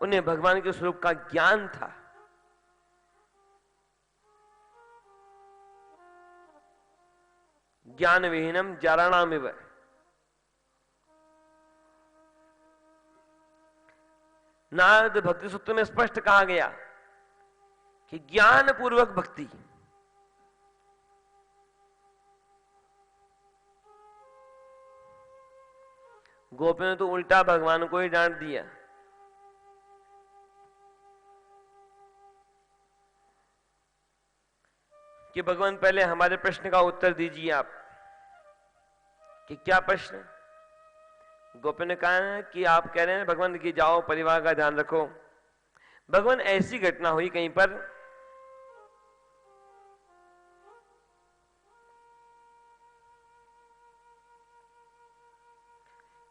उन्हें भगवान के स्वरूप का ज्ञान था। ज्ञान विहीनम जाराणामिव। नारद भक्ति सूत्र में स्पष्ट कहा गया कि ज्ञान पूर्वक भक्ति। गोपियों ने तो उल्टा भगवान को ही डांट दिया कि भगवान पहले हमारे प्रश्न का उत्तर दीजिए आप, कि क्या प्रश्न। गोपियों ने कहा कि आप कह रहे हैं भगवान कि जाओ परिवार का ध्यान रखो। भगवान ऐसी घटना हुई कहीं पर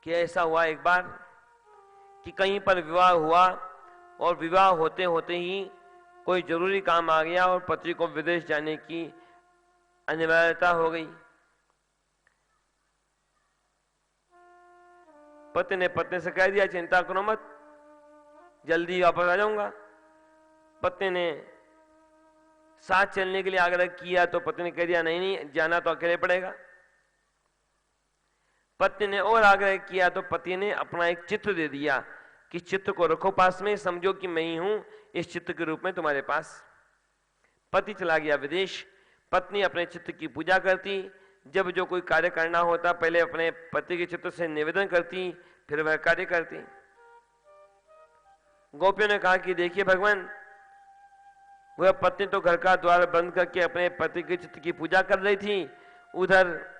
कि ऐसा हुआ एक बार कि कहीं पर विवाह हुआ और विवाह होते होते ही कोई जरूरी काम आ गया और पति को विदेश जाने की अनिवार्यता हो गई। पति ने पत्नी से कह दिया चिंता करो मत, जल्दी वापस आ जाऊंगा। पत्नी ने साथ चलने के लिए आग्रह किया तो पत्नी ने कह दिया नहीं नहीं जाना तो अकेले पड़ेगा। पत्नी ने और आग्रह किया तो पति ने अपना एक चित्र दे दिया कि चित्र को रखो पास में, समझो कि मैं ही हूं इस चित्र के रूप में तुम्हारे पास। पति चला गया विदेश, पत्नी अपने चित्र की पूजा करती। जब जो कोई कार्य करना होता पहले अपने पति के चित्र से निवेदन करती, फिर वह कार्य करती। गोपियों ने कहा कि देखिए भगवान, वह पत्नी तो घर का द्वार बंद करके अपने पति के चित्र की पूजा कर रही थी, उधर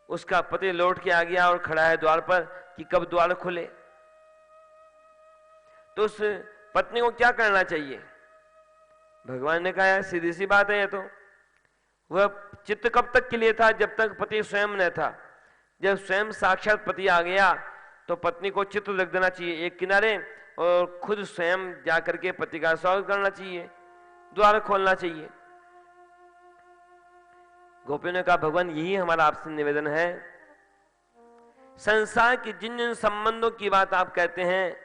उसका पति लौट के आ गया और खड़ा है द्वार पर कि कब द्वार खुले। तो उस पत्नी को क्या करना चाहिए? भगवान ने कहा सीधी सी बात है, ये तो वह चित्त कब तक के लिए था? जब तक पति स्वयं न था। जब स्वयं साक्षात पति आ गया तो पत्नी को चित्र रख देना चाहिए एक किनारे और खुद स्वयं जाकर के पति का स्वागत करना चाहिए, द्वार खोलना चाहिए। गोपियों ने कहा भगवान यही हमारा आपसे निवेदन है। संसार के जिन जिन संबंधों की बात आप कहते हैं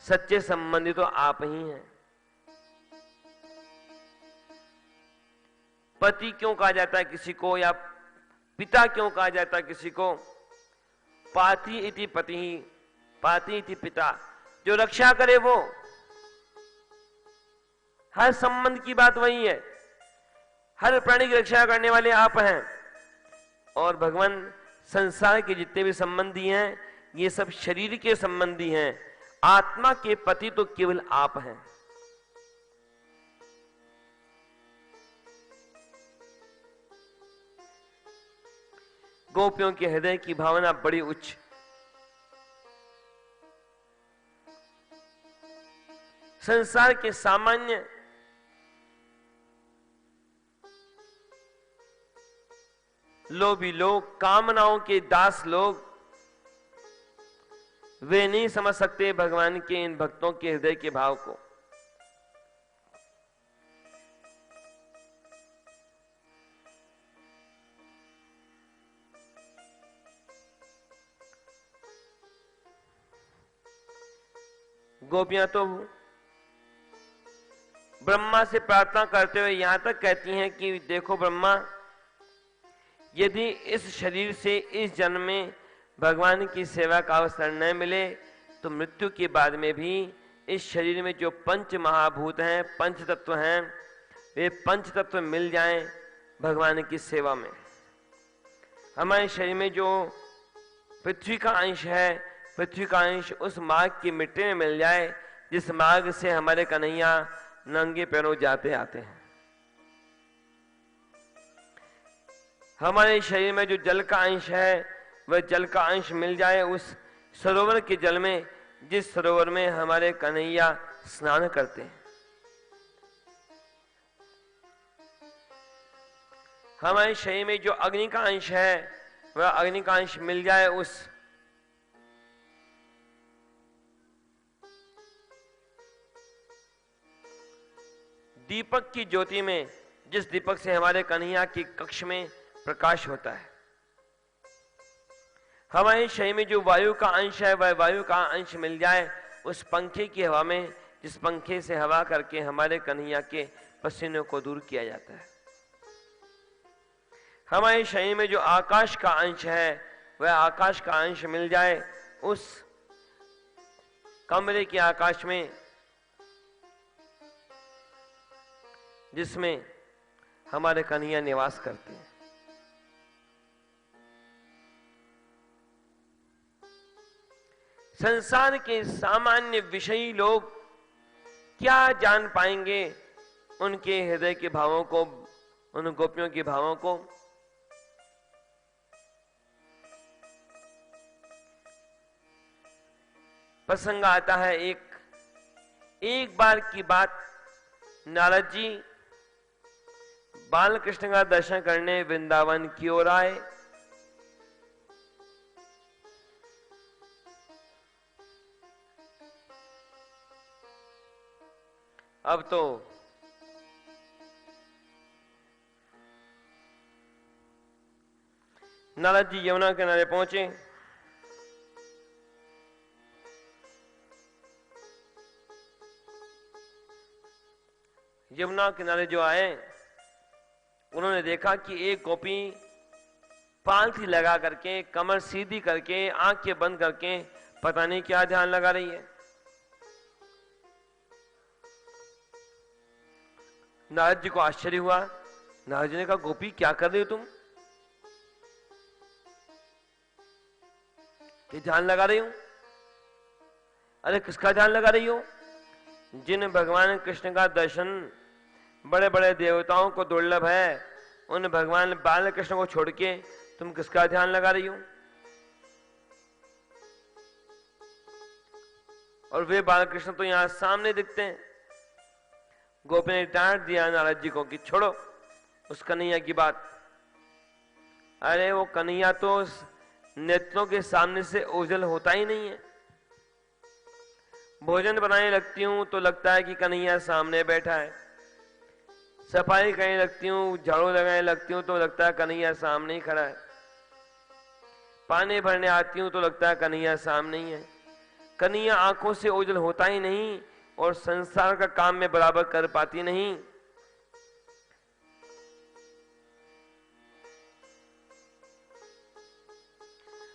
सच्चे संबंधी तो आप ही हैं। पति क्यों कहा जाता है किसी को, या पिता क्यों कहा जाता है किसी को? पाति इति पति ही, पाति इति पिता। जो रक्षा करे वो, हर संबंध की बात वही है। हर प्राणी की रक्षा करने वाले आप हैं। और भगवान संसार के जितने भी संबंधी हैं ये सब शरीर के संबंधी हैं, आत्मा के पति तो केवल आप हैं। गोपियों के हृदय की भावना बड़ी उच्च। संसार के सामान्य लोभी लोग, कामनाओं के दास लोग, वे नहीं समझ सकते भगवान के इन भक्तों के हृदय के भाव को। गोपियां तो ब्रह्मा से प्रार्थना करते हुए यहां तक कहती हैं कि देखो ब्रह्मा, यदि इस शरीर से इस जन्म में भगवान की सेवा का अवसर न मिले तो मृत्यु के बाद में भी इस शरीर में जो पंच महाभूत हैं, पंच तत्व हैं, वे पंच तत्व मिल जाएं भगवान की सेवा में। हमारे शरीर में जो पृथ्वी का अंश है, पृथ्वी का अंश उस मार्ग की मिट्टी में मिल जाए जिस मार्ग से हमारे कन्हैया नंगे पैरों जाते आते हैं। हमारे शरीर में जो जल का अंश है वह जल का अंश मिल जाए उस सरोवर के जल में, जिस सरोवर में हमारे कन्हैया स्नान करते हैं। हमारे शरीर में जो अग्नि का अंश है वह अग्नि का अंश मिल जाए उस दीपक की ज्योति में, जिस दीपक से हमारे कन्हैया की कक्ष में प्रकाश होता है। हमारे शरीर में जो वायु का अंश है वह वायु का अंश मिल जाए उस पंखे की हवा में, जिस पंखे से हवा करके हमारे कन्हैया के पसीने को दूर किया जाता है। हमारे शरीर में जो आकाश का अंश है वह आकाश का अंश मिल जाए उस कमरे के आकाश में, जिसमें हमारे कन्हैया निवास करते हैं। संसार के सामान्य विषयी लोग क्या जान पाएंगे उनके हृदय के भावों को, उन गोपियों के भावों को। प्रसंग आता है, एक बार की बात, नारद जी बाल कृष्ण का दर्शन करने वृंदावन की ओर आए। अब तो नारद जी यमुना किनारे पहुंचे। यमुना किनारे जो आए, उन्होंने देखा कि एक गोपी पालथी लगा करके, कमर सीधी करके, आंखें बंद करके पता नहीं क्या ध्यान लगा रही है। नारद जी को आश्चर्य हुआ। नारद जी ने कहा, गोपी क्या कर रही हो तुम? कि ध्यान लगा रही हो? अरे किसका ध्यान लगा रही हो? जिन भगवान कृष्ण का दर्शन बड़े बड़े देवताओं को दुर्लभ है, उन भगवान बाल कृष्ण को छोड़ के तुम किसका ध्यान लगा रही हो? और वे बाल कृष्ण तो यहां सामने दिखते हैं। गोपी ने डांट दिया नारद जी को कि छोड़ो उस कन्हैया की बात। अरे वो कन्हैया तो नेत्रों के सामने से ओझल होता ही नहीं है। भोजन बनाने लगती हूं तो लगता है कि कन्हैया सामने बैठा है। सफाई करने लगती हूँ, झाड़ू लगाने लगती हूँ तो लगता है कन्हैया सामने ही खड़ा है। पानी भरने आती हूँ तो लगता है कन्हैया सामने ही है। कन्हैया आंखों से ओझल होता ही नहीं और संसार का काम में बराबर कर पाती नहीं।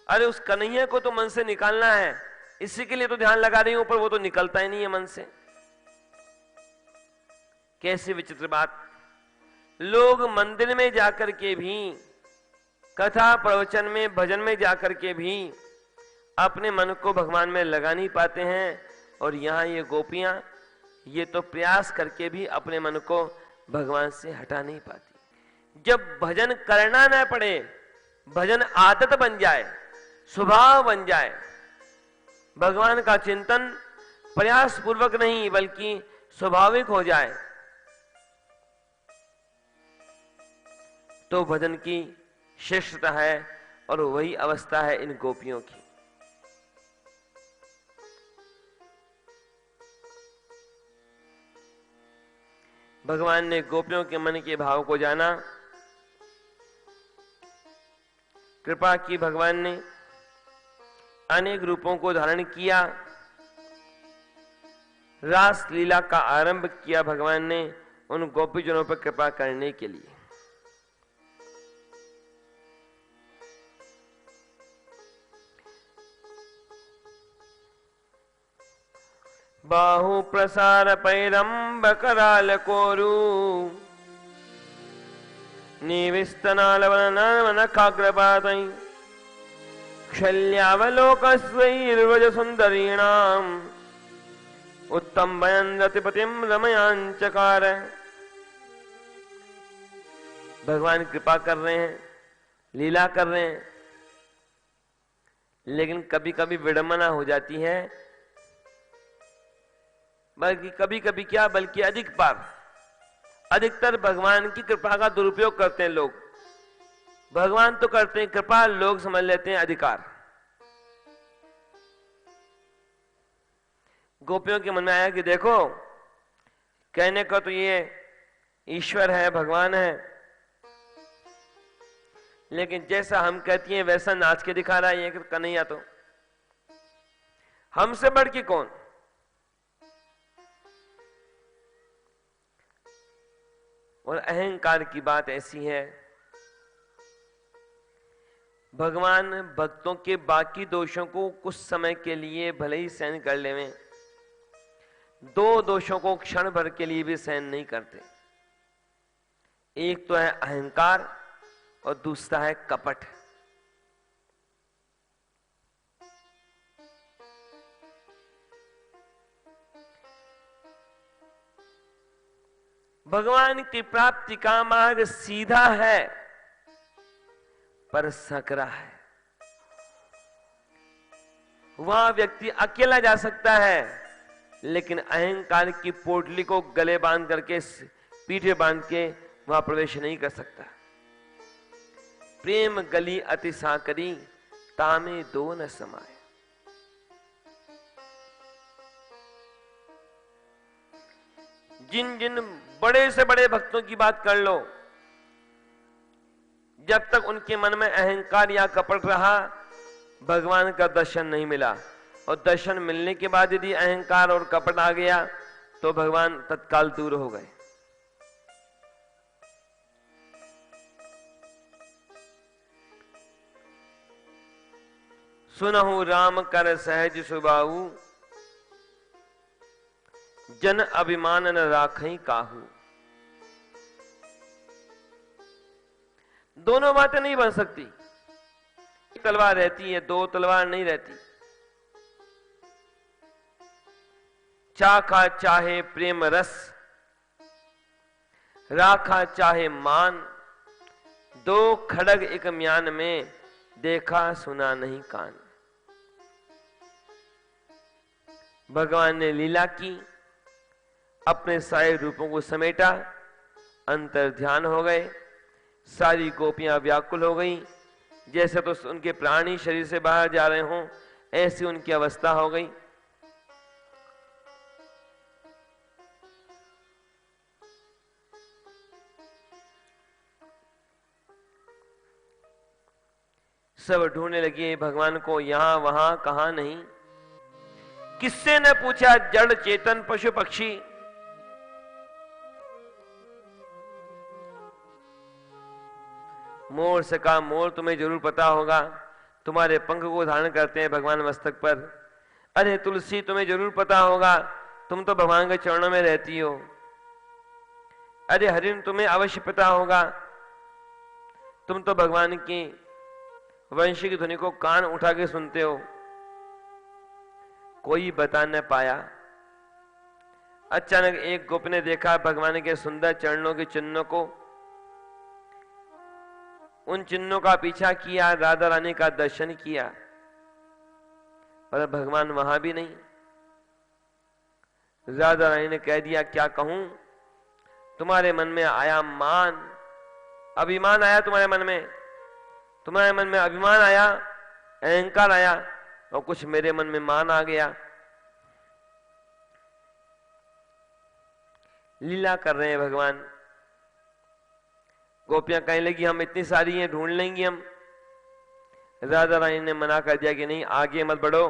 अरे उस कन्हैया को तो मन से निकालना है, इसी के लिए तो ध्यान लगा रही हूं, पर वो तो निकलता ही नहीं है मन से। कैसी विचित्र बात। लोग मंदिर में जाकर के भी, कथा प्रवचन में, भजन में जाकर के भी अपने मन को भगवान में लगा नहीं पाते हैं, और यहां ये गोपियां ये तो प्रयास करके भी अपने मन को भगवान से हटा नहीं पाती। जब भजन करना न पड़े, भजन आदत बन जाए, स्वभाव बन जाए, भगवान का चिंतन प्रयास पूर्वक नहीं बल्कि स्वाभाविक हो जाए, तो भजन की श्रेष्ठता है। और वही अवस्था है इन गोपियों की। भगवान ने गोपियों के मन के भाव को जाना, कृपा की भगवान ने, अनेक रूपों को धारण किया, रास लीला का आरंभ किया भगवान ने उन गोपीजनों पर कृपा करने के लिए। बाहु प्रसार पैरंब कराल कोरु निविस्तनालवन काग्रपातै क्षल्यावलोकस्वैर्व्रज सुंदरीणाम उत्तम वयन रतिपतिम रमयांचकार। भगवान कृपा कर रहे हैं, लीला कर रहे हैं, लेकिन कभी कभी विडंबना हो जाती है, बल्कि कभी कभी क्या, बल्कि अधिकतर भगवान की कृपा का दुरुपयोग करते हैं लोग। भगवान तो करते हैं कृपा, लोग समझ लेते हैं अधिकार। गोपियों के मन में आया कि देखो, कहने का तो ये ईश्वर है, भगवान है, लेकिन जैसा हम कहती हैं वैसा नाच के दिखा रहा है ये कन्हैया, तो हमसे बढ़ के कौन। और अहंकार की बात ऐसी है, भगवान भक्तों के बाकी दोषों को कुछ समय के लिए भले ही सहन कर लेवें, दो दोषों को क्षण भर के लिए भी सहन नहीं करते। एक तो है अहंकार और दूसरा है कपट। भगवान की प्राप्ति का मार्ग सीधा है पर सकरा है। वहां व्यक्ति अकेला जा सकता है, लेकिन अहंकार की पोटली को गले बांध करके, पीठे बांध के वहां प्रवेश नहीं कर सकता। प्रेम गली अति साकरी, तामे दो न समाये। जिन जिन बड़े से बड़े भक्तों की बात कर लो, जब तक उनके मन में अहंकार या कपट रहा, भगवान का दर्शन नहीं मिला। और दर्शन मिलने के बाद यदि अहंकार और कपट आ गया तो भगवान तत्काल दूर हो गए। सुनहु राम कर सहज सुबाऊ, जन अभिमान न राखई काहू। दोनों बातें नहीं बन सकती। एक तलवार रहती है, दो तलवार नहीं रहती। चाखा चाहे प्रेम रस, राखा चाहे मान, दो खड़ग एक म्यान में, देखा सुना नहीं कान। भगवान ने लीला की, अपने सारे रूपों को समेटा, अंतर ध्यान हो गए, सारी गोपियां व्याकुल हो गई। जैसे तो उनके प्राणी शरीर से बाहर जा रहे हों, ऐसी उनकी अवस्था हो गई। सब ढूंढने लगे भगवान को, यहां वहां कहां नहीं। किससे न पूछा जड़ चेतन पशु पक्षी, मोर से कहा मोर तुम्हें जरूर पता होगा, तुम्हारे पंख को धारण करते हैं भगवान मस्तक पर। अरे तुलसी तुम्हें जरूर पता होगा, तुम तो भगवान के चरणों में रहती हो। अरे हरिण तुम्हें अवश्य पता होगा, तुम तो भगवान की वंशी की ध्वनि को कान उठा के सुनते हो। कोई बता न पाया। अचानक एक गोप ने देखा भगवान के सुंदर चरणों के चिन्हों को, उन चिन्हों का पीछा किया, राधा रानी का दर्शन किया, पर भगवान वहां भी नहीं। राधा रानी ने कह दिया क्या कहूं, तुम्हारे मन में आया मान, अभिमान आया तुम्हारे मन में, तुम्हारे मन में अभिमान आया, अहंकार आया, और कुछ मेरे मन में मान आ गया। लीला कर रहे हैं भगवान। गोपियां कहने लगी हम इतनी सारी हैं, ढूंढ लेंगी हम। राधा रानी ने मना कर दिया कि नहीं, आगे मत बढ़ो।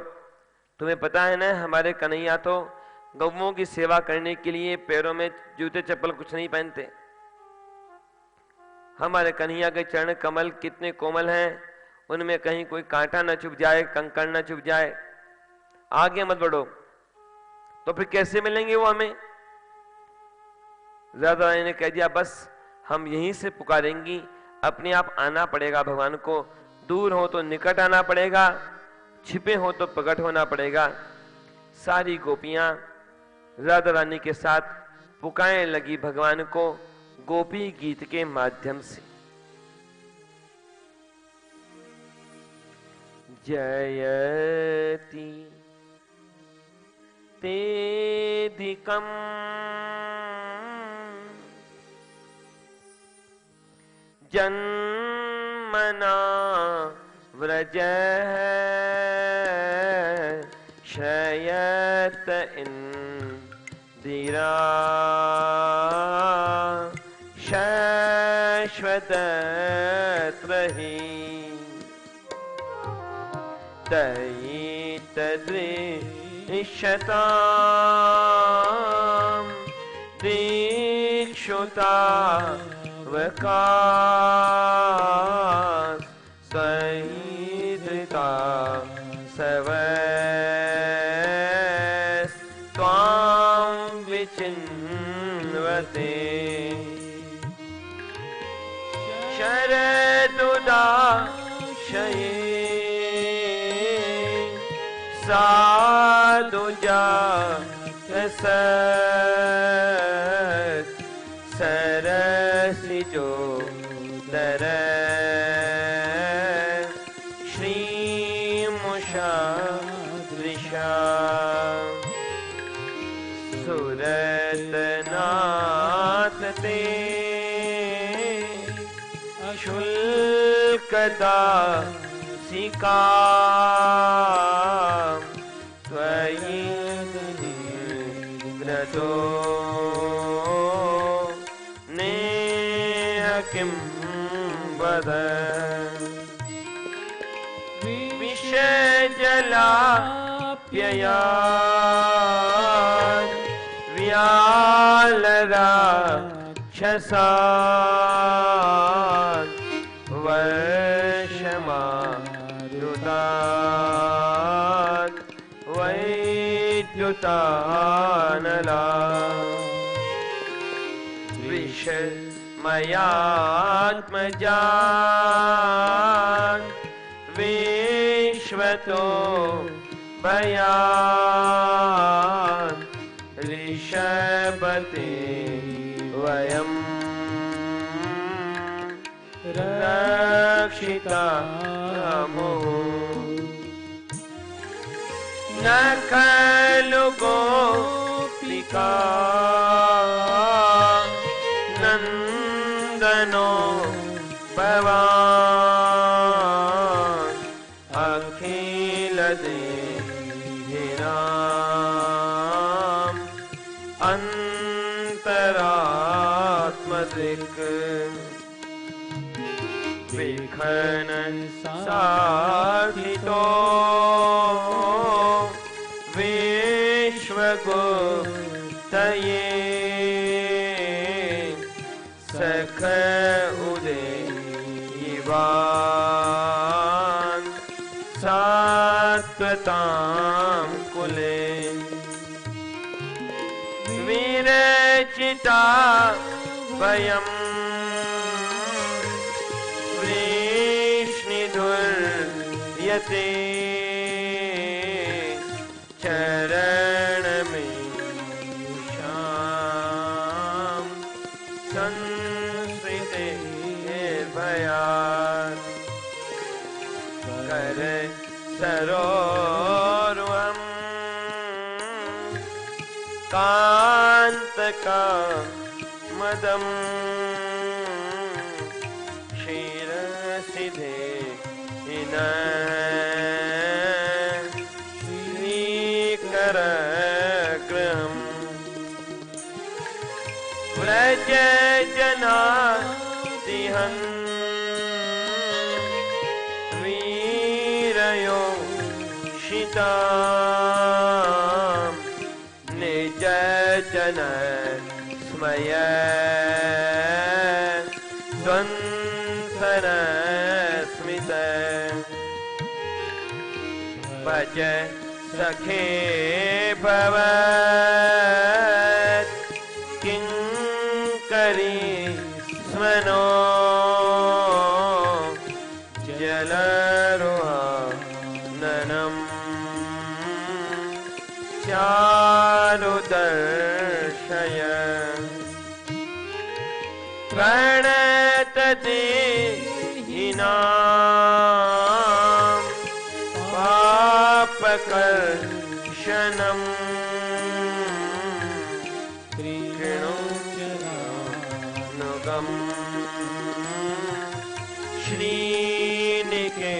तुम्हें पता है ना, हमारे कन्हैया तो गौओं की सेवा करने के लिए पैरों में जूते चप्पल कुछ नहीं पहनते। हमारे कन्हैया के चरण कमल कितने कोमल हैं, उनमें कहीं कोई कांटा न चुभ जाए, कंकड़ न चुभ जाए। आगे मत बढ़ो। तो फिर कैसे मिलेंगे वो हमें? राधा रानी ने कह दिया बस हम यहीं से पुकारेंगी, अपने आप आना पड़ेगा भगवान को। दूर हो तो निकट आना पड़ेगा, छिपे हो तो प्रकट होना पड़ेगा। सारी गोपियां राधा रानी के साथ पुकारने लगी भगवान को गोपी गीत के माध्यम से। जयति तेधिकम् जन्मना व्रजः श्रयत इंदिरा शाश्वतत्रहि तयितदृश्यतां दीक्षुता वकास सहिता सवैस् त्वां विचिन्वते शरदुदाशये साधुजा सत् सरसिजो दर श्रीमुषा दृशा सुरतनाथ ते शुल्कदा सिका त्वयि व्रतो नेह किं वद विषजलाप्यया व्यालराक्षसा वर्षमारुतात् वैद्युतानला विषमयात्मजान् विश्वतो भयान् ऋषभते वयम् रक्षितामो न खलु गोपिका नन्दनो भवान् अखिलदेहिनाम् अन्तरात्मदिक् विखन साधितो विश्वगुप्तये सख उदेवान् सात्वतां कुले विरचिता वयम् वृष्णिधुर्यते चरणमें शाम संस्कृते भयात् कर सरोरुहं कांतका मदम् क्षीरसिधे श्रीकरगृहम् व्रज जनादिहन् वीरयो शितां निज जन स्मय द्वंसनस्मित भज सखे भवत् किंकरी स्मनो जलरोहनम् चारुदर्शय प्रणतदेहिनां शरणं त्रिणोचरानुगम्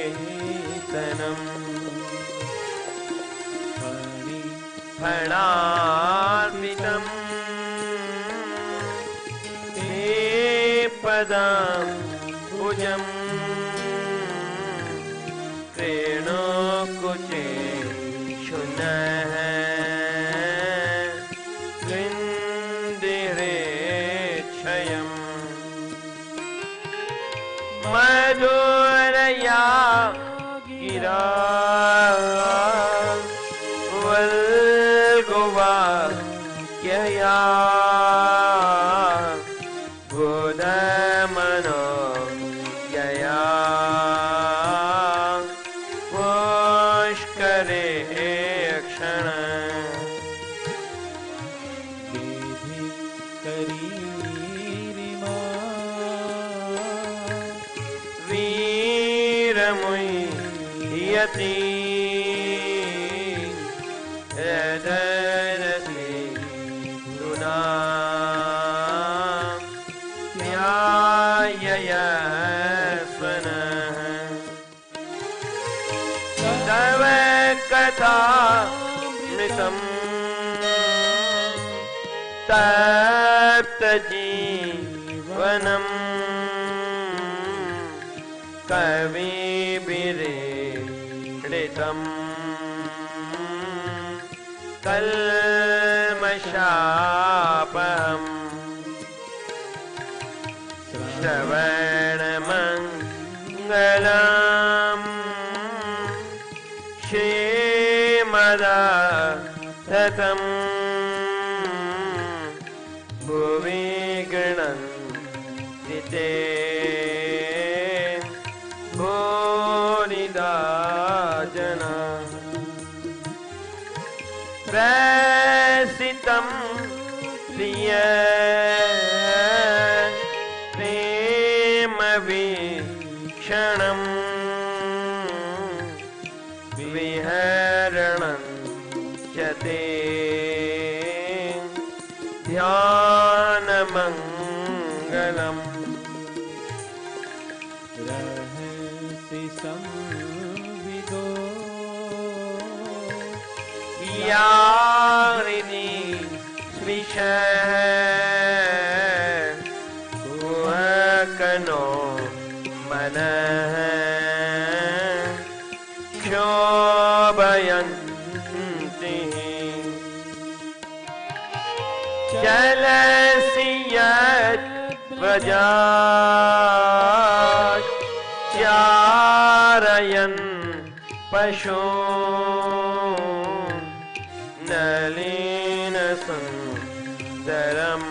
श्रीनिकेतनम् फलार्पितम् ते पदाम्बुजम् त्रेणोकुचे शुनः कृन्दिरेक्षयम् मधुरया गिरा वल्गुवाक्यया बुधमनो यया पुष्करे क्षण वीरमुह्यति हृदयरसे दुना ध्याययस्वनः तव कथामृतम् तप्तजीवनम् कविभिरीडितम् कल्मषापहम् श्रवणमङ्गलम् श्रीमदाततम् भुवि गृह्णन्ति ते भूरिदा जना प्रसितं प्रिय प्रेमवीक्षणम् विहरणं च ते ध्यानमङ्गलम् रहसि संविदो यारिणी स्विषः कुहकनो मनः क्षोभयन्ति चलसि यद्व्रजात् चारयन् पशो नलिनसुन्दरम्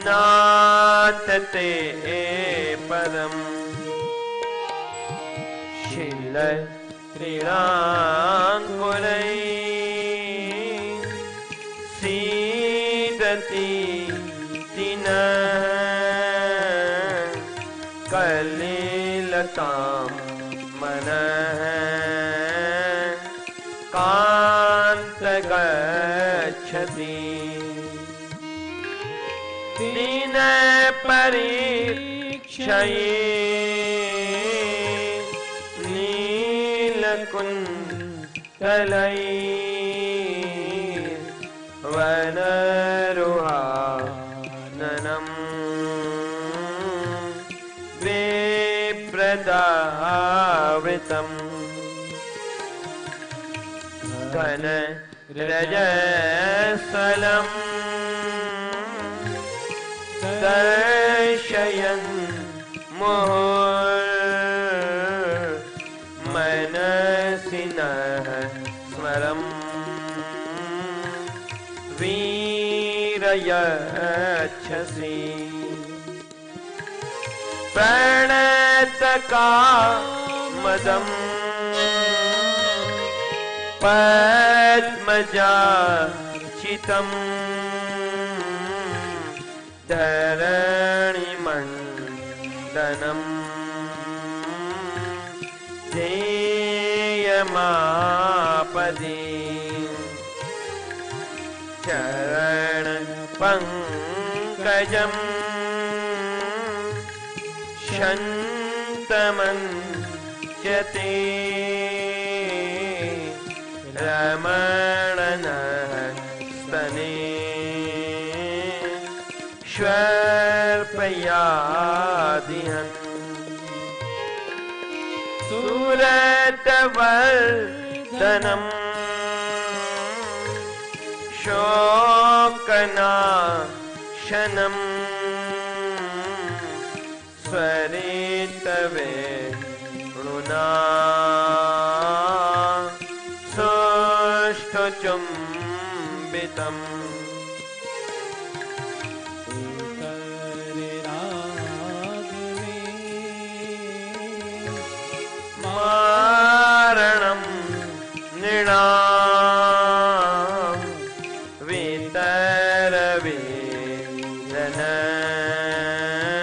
नातते पदम् शीलक्रीडाङ्कुलैः सीदति दिनः कलिलतां मनः कान्तगच्छति दिनपरीक्षये नीलकुन्तलैर्वनरुहाननम् विप्रदावृतम् घनरजस्थलम् दर्शयन् मुहुर्मनसि नः स्मरम् वीरयच्छसि प्रणतकामदम् पद्मजाचितम् धरणिमण्डनम् ध्येयमापन्नम् चरण पंकजम शन्तमञ्चते रमणनस्तने श्वर्पयादिहन् सुरतवर्धनम् शोकनाशनम् स्वरितवे ऋणा सुष्ठुचुम्बितम् मारणं नृणां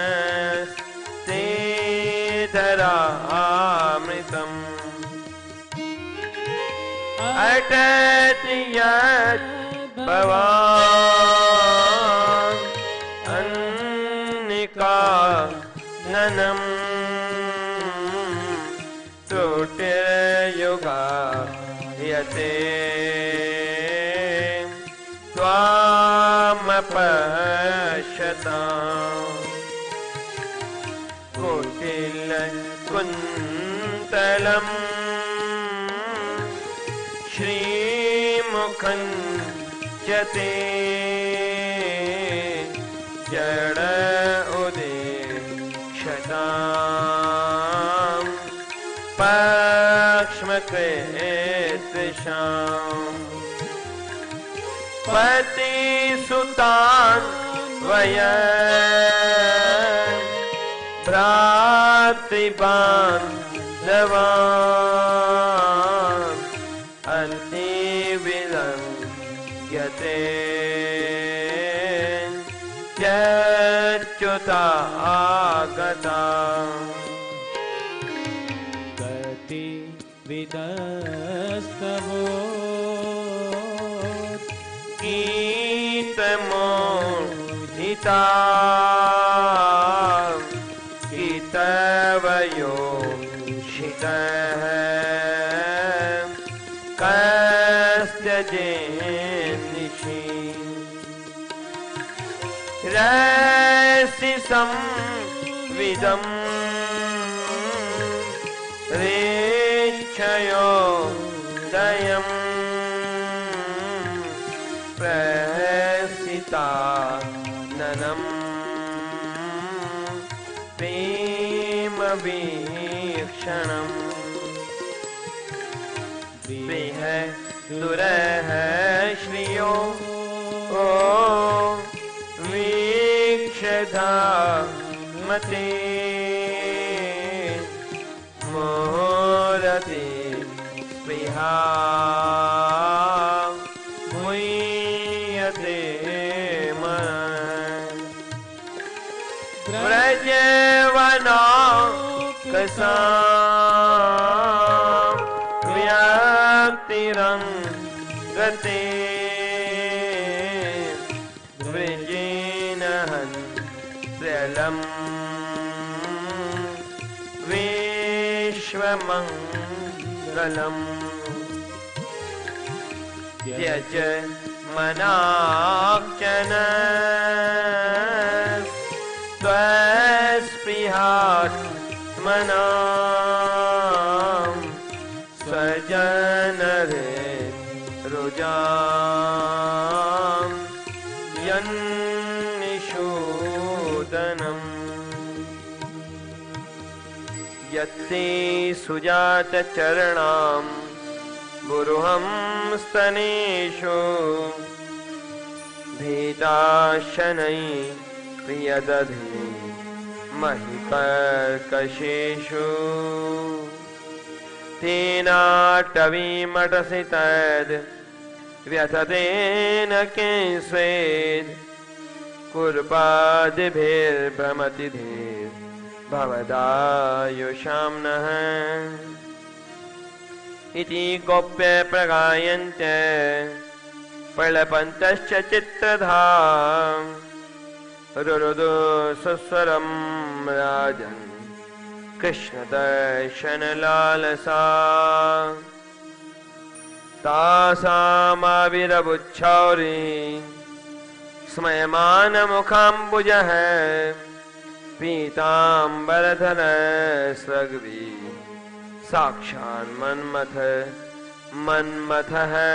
वितरवेदनस्ते धरामृतम् अटति यत् भवान् अन्निकाननम् त्रुटिर्युगायते त्वामपश्यताम् कुटिलकुन्तलम् श्रीमुखं च ते जड उदीक्षताम् पक्ष्मकृत्विषाम् पतिसुतान् वयं भ्रातृबान्धवान् अन्तिविलङ्घ्यते त्यच्युतागता विदस्तवो गीतमोहिता गीतवयो शितः कस्त्यजेन्निशि रसि संविदम् रेच्छयो दयम् प्रहसिताननम् प्रेमवीक्षणम् प्रिय दुरः श्रियो वीक्षधामते मोरते स्पृहा मुह्यते मन व्रजवनाकसां व्यक्तिरङ्गते वृजिनहन् प्रलम् विश्वमङ्गलम् त्यज मनाक्षन स्वस्पृहात्मना स्वजनरे रुजां यन्निषूदनम् यत्ते सुजातचरणां बुरुहं स्तनेषु भेदाशनै प्रियदधे महिकर्कशेषु तेनाटवीमटसि तद् व्यथतेन किंस्वेद् कुर्वादिभिर्भ्रमति धीर् भवदायुषां नः इति गोप्य प्रगायन्ते प्रलपन्तश्च चित्रधाम रुरुदु सुस्वरं राजन् कृष्ण दर्शन लालसा तासामाविरबुच्छौरी स्मयमान मुखाम्बुजः पीताम्बरधर स्रग्वी साक्षान् मन्मथ है।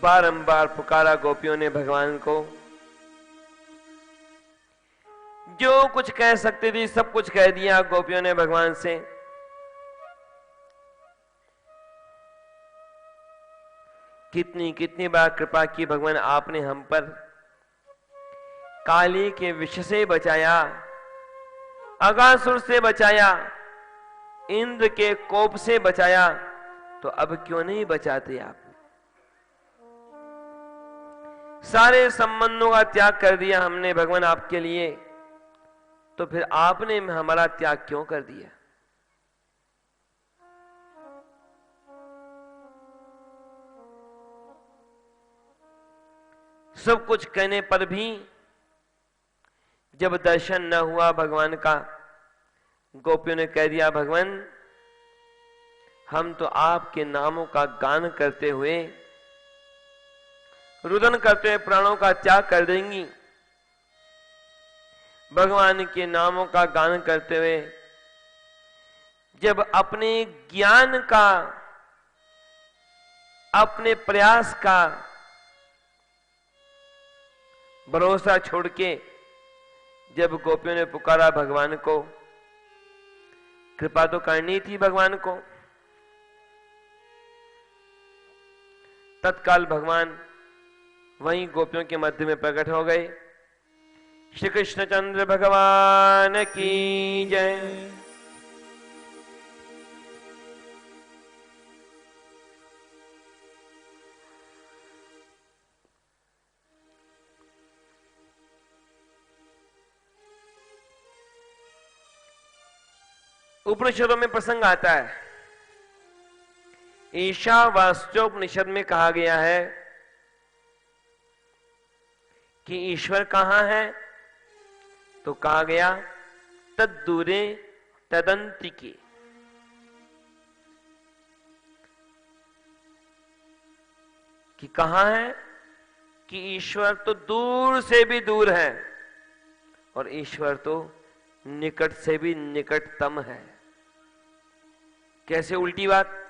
बारंबार पुकारा गोपियों ने भगवान को। जो कुछ कह सकती थी सब कुछ कह दिया गोपियों ने भगवान से। कितनी कितनी बार कृपा की भगवान आपने हम पर। काली के विष से बचाया, अगासुर से बचाया, इंद्र के कोप से बचाया, तो अब क्यों नहीं बचाते आप? सारे संबंधों का त्याग कर दिया हमने भगवान आपके लिए, तो फिर आपने हमारा त्याग क्यों कर दिया? सब कुछ कहने पर भी जब दर्शन न हुआ भगवान का, गोपियों ने कह दिया भगवान हम तो आपके नामों का गान करते हुए, रुदन करते हुए प्राणों का त्याग कर देंगी। भगवान के नामों का गान करते हुए जब अपने ज्ञान का, अपने प्रयास का भरोसा छोड़ के जब गोपियों ने पुकारा भगवान को, कृपा तो करनी थी भगवान को। तत्काल भगवान वहीं गोपियों के मध्य में प्रकट हो गए। श्री कृष्णचंद्र भगवान की जय। उपनिषदों में प्रसंग आता है, ईशावास्योपनिषद में कहा गया है कि ईश्वर कहां है, तो कहा गया तद्दूरे तदंतिके। कि कहां है कि ईश्वर तो दूर से भी दूर है और ईश्वर तो निकट से भी निकटतम है। कैसे उल्टी बात?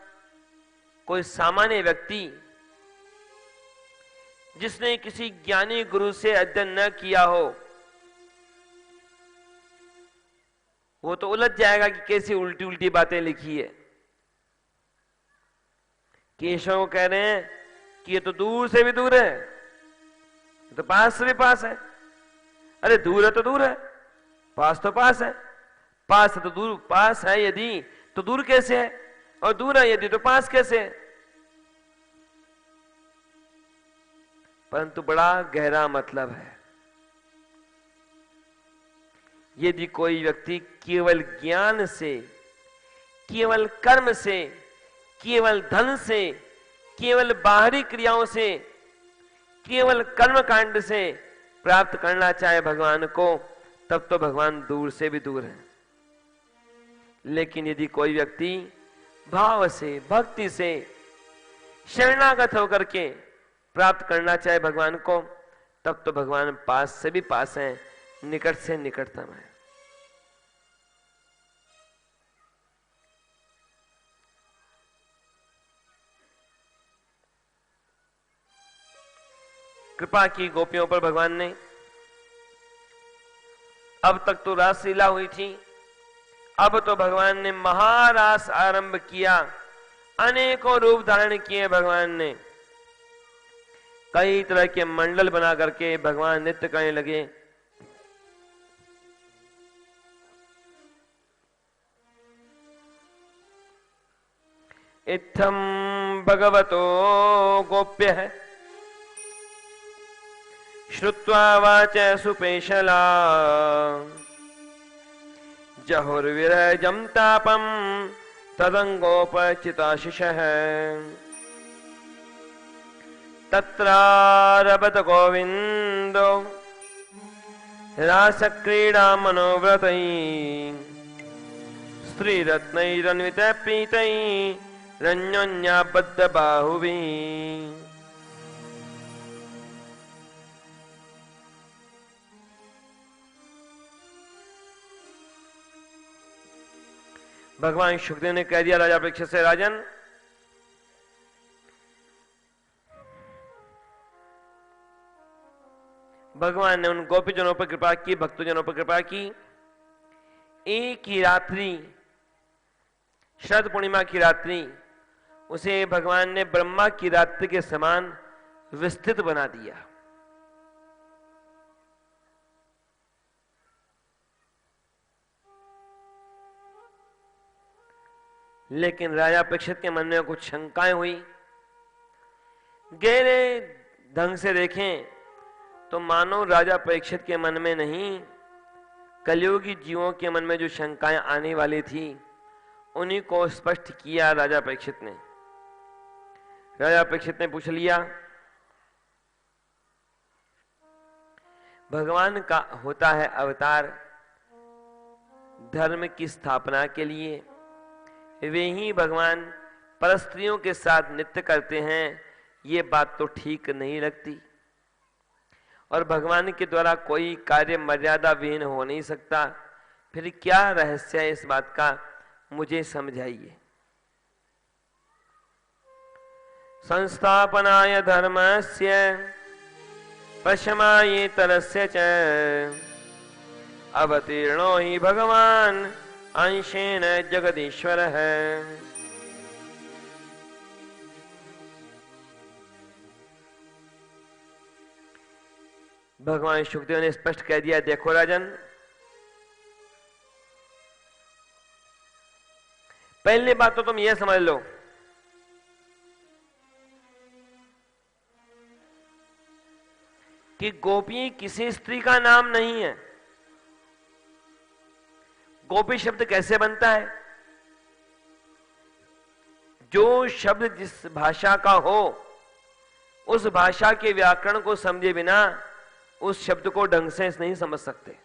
कोई सामान्य व्यक्ति जिसने किसी ज्ञानी गुरु से अध्ययन न किया हो, वो तो उलझ जाएगा कि कैसी उल्टी उल्टी बातें लिखी है। कि ईश्वर को कह रहे हैं कि ये तो दूर से भी दूर है, तो पास से भी पास है। अरे दूर है तो दूर है, पास तो पास है। पास है तो दूर, पास है यदि तो दूर कैसे है, और दूर है यदि तो पास कैसे है? परंतु बड़ा गहरा मतलब है। यदि कोई व्यक्ति केवल ज्ञान से, केवल कर्म से, केवल धन से, केवल बाहरी क्रियाओं से, केवल कर्म कांड से प्राप्त करना चाहे भगवान को, तब तो भगवान दूर से भी दूर है। लेकिन यदि कोई व्यक्ति भाव से, भक्ति से, शरणागत होकर के प्राप्त करना चाहे भगवान को, तब तो भगवान पास से भी पास हैं, निकट से निकटतम है। कृपा की गोपियों पर भगवान ने। अब तक तो रासलीला हुई थी, अब तो भगवान ने महारास आरंभ किया। अनेकों रूप धारण किए भगवान ने। कई तरह के मंडल बना करके भगवान नृत्य करने लगे। इत्थम भगवतो गोप्य है श्रुत्वा वाच सुपेशला जहुर्विरजं तापं तदंगोपचिताशिषः तत्रारभत गोविंदो रासक्रीडा मनोव्रतैः स्त्रीरत्नैरन्वितैः पीतैः रन्योन्याबद्ध बाहुभिः। भगवान शुकदेव ने कह दिया राजा परीक्षित से, राजन भगवान ने उन गोपीजनों पर कृपा की, भक्तजनों पर कृपा की। एक ही रात्रि, शरद पूर्णिमा की रात्रि, उसे भगवान ने ब्रह्मा की रात्रि के समान विस्तृत बना दिया। लेकिन राजा परीक्षित के मन में कुछ शंकाएं हुई। गहरे ढंग से देखें तो मानो राजा परीक्षित के मन में नहीं, कलियुगी जीवों के मन में जो शंकाएं आने वाली थी उन्हीं को स्पष्ट किया राजा परीक्षित ने। राजा परीक्षित ने पूछ लिया, भगवान का होता है अवतार धर्म की स्थापना के लिए, वे ही भगवान परस्त्रियों के साथ नृत्य करते हैं, ये बात तो ठीक नहीं लगती। और भगवान के द्वारा कोई कार्य मर्यादा विहीन हो नहीं सकता, फिर क्या रहस्य है इस बात का, मुझे समझाइए। संस्थापनाय धर्मस्य पशमाये तरस्य च अवतीर्णो ही भगवान अंशेन जगदीश्वर है। भगवान शुकदेव ने स्पष्ट कह दिया, देखो राजन, पहली बात तो तुम यह समझ लो कि गोपी किसी स्त्री का नाम नहीं है। गोपी शब्द कैसे बनता है? जो शब्द जिस भाषा का हो उस भाषा के व्याकरण को समझे बिना उस शब्द को ढंग से नहीं समझ सकते।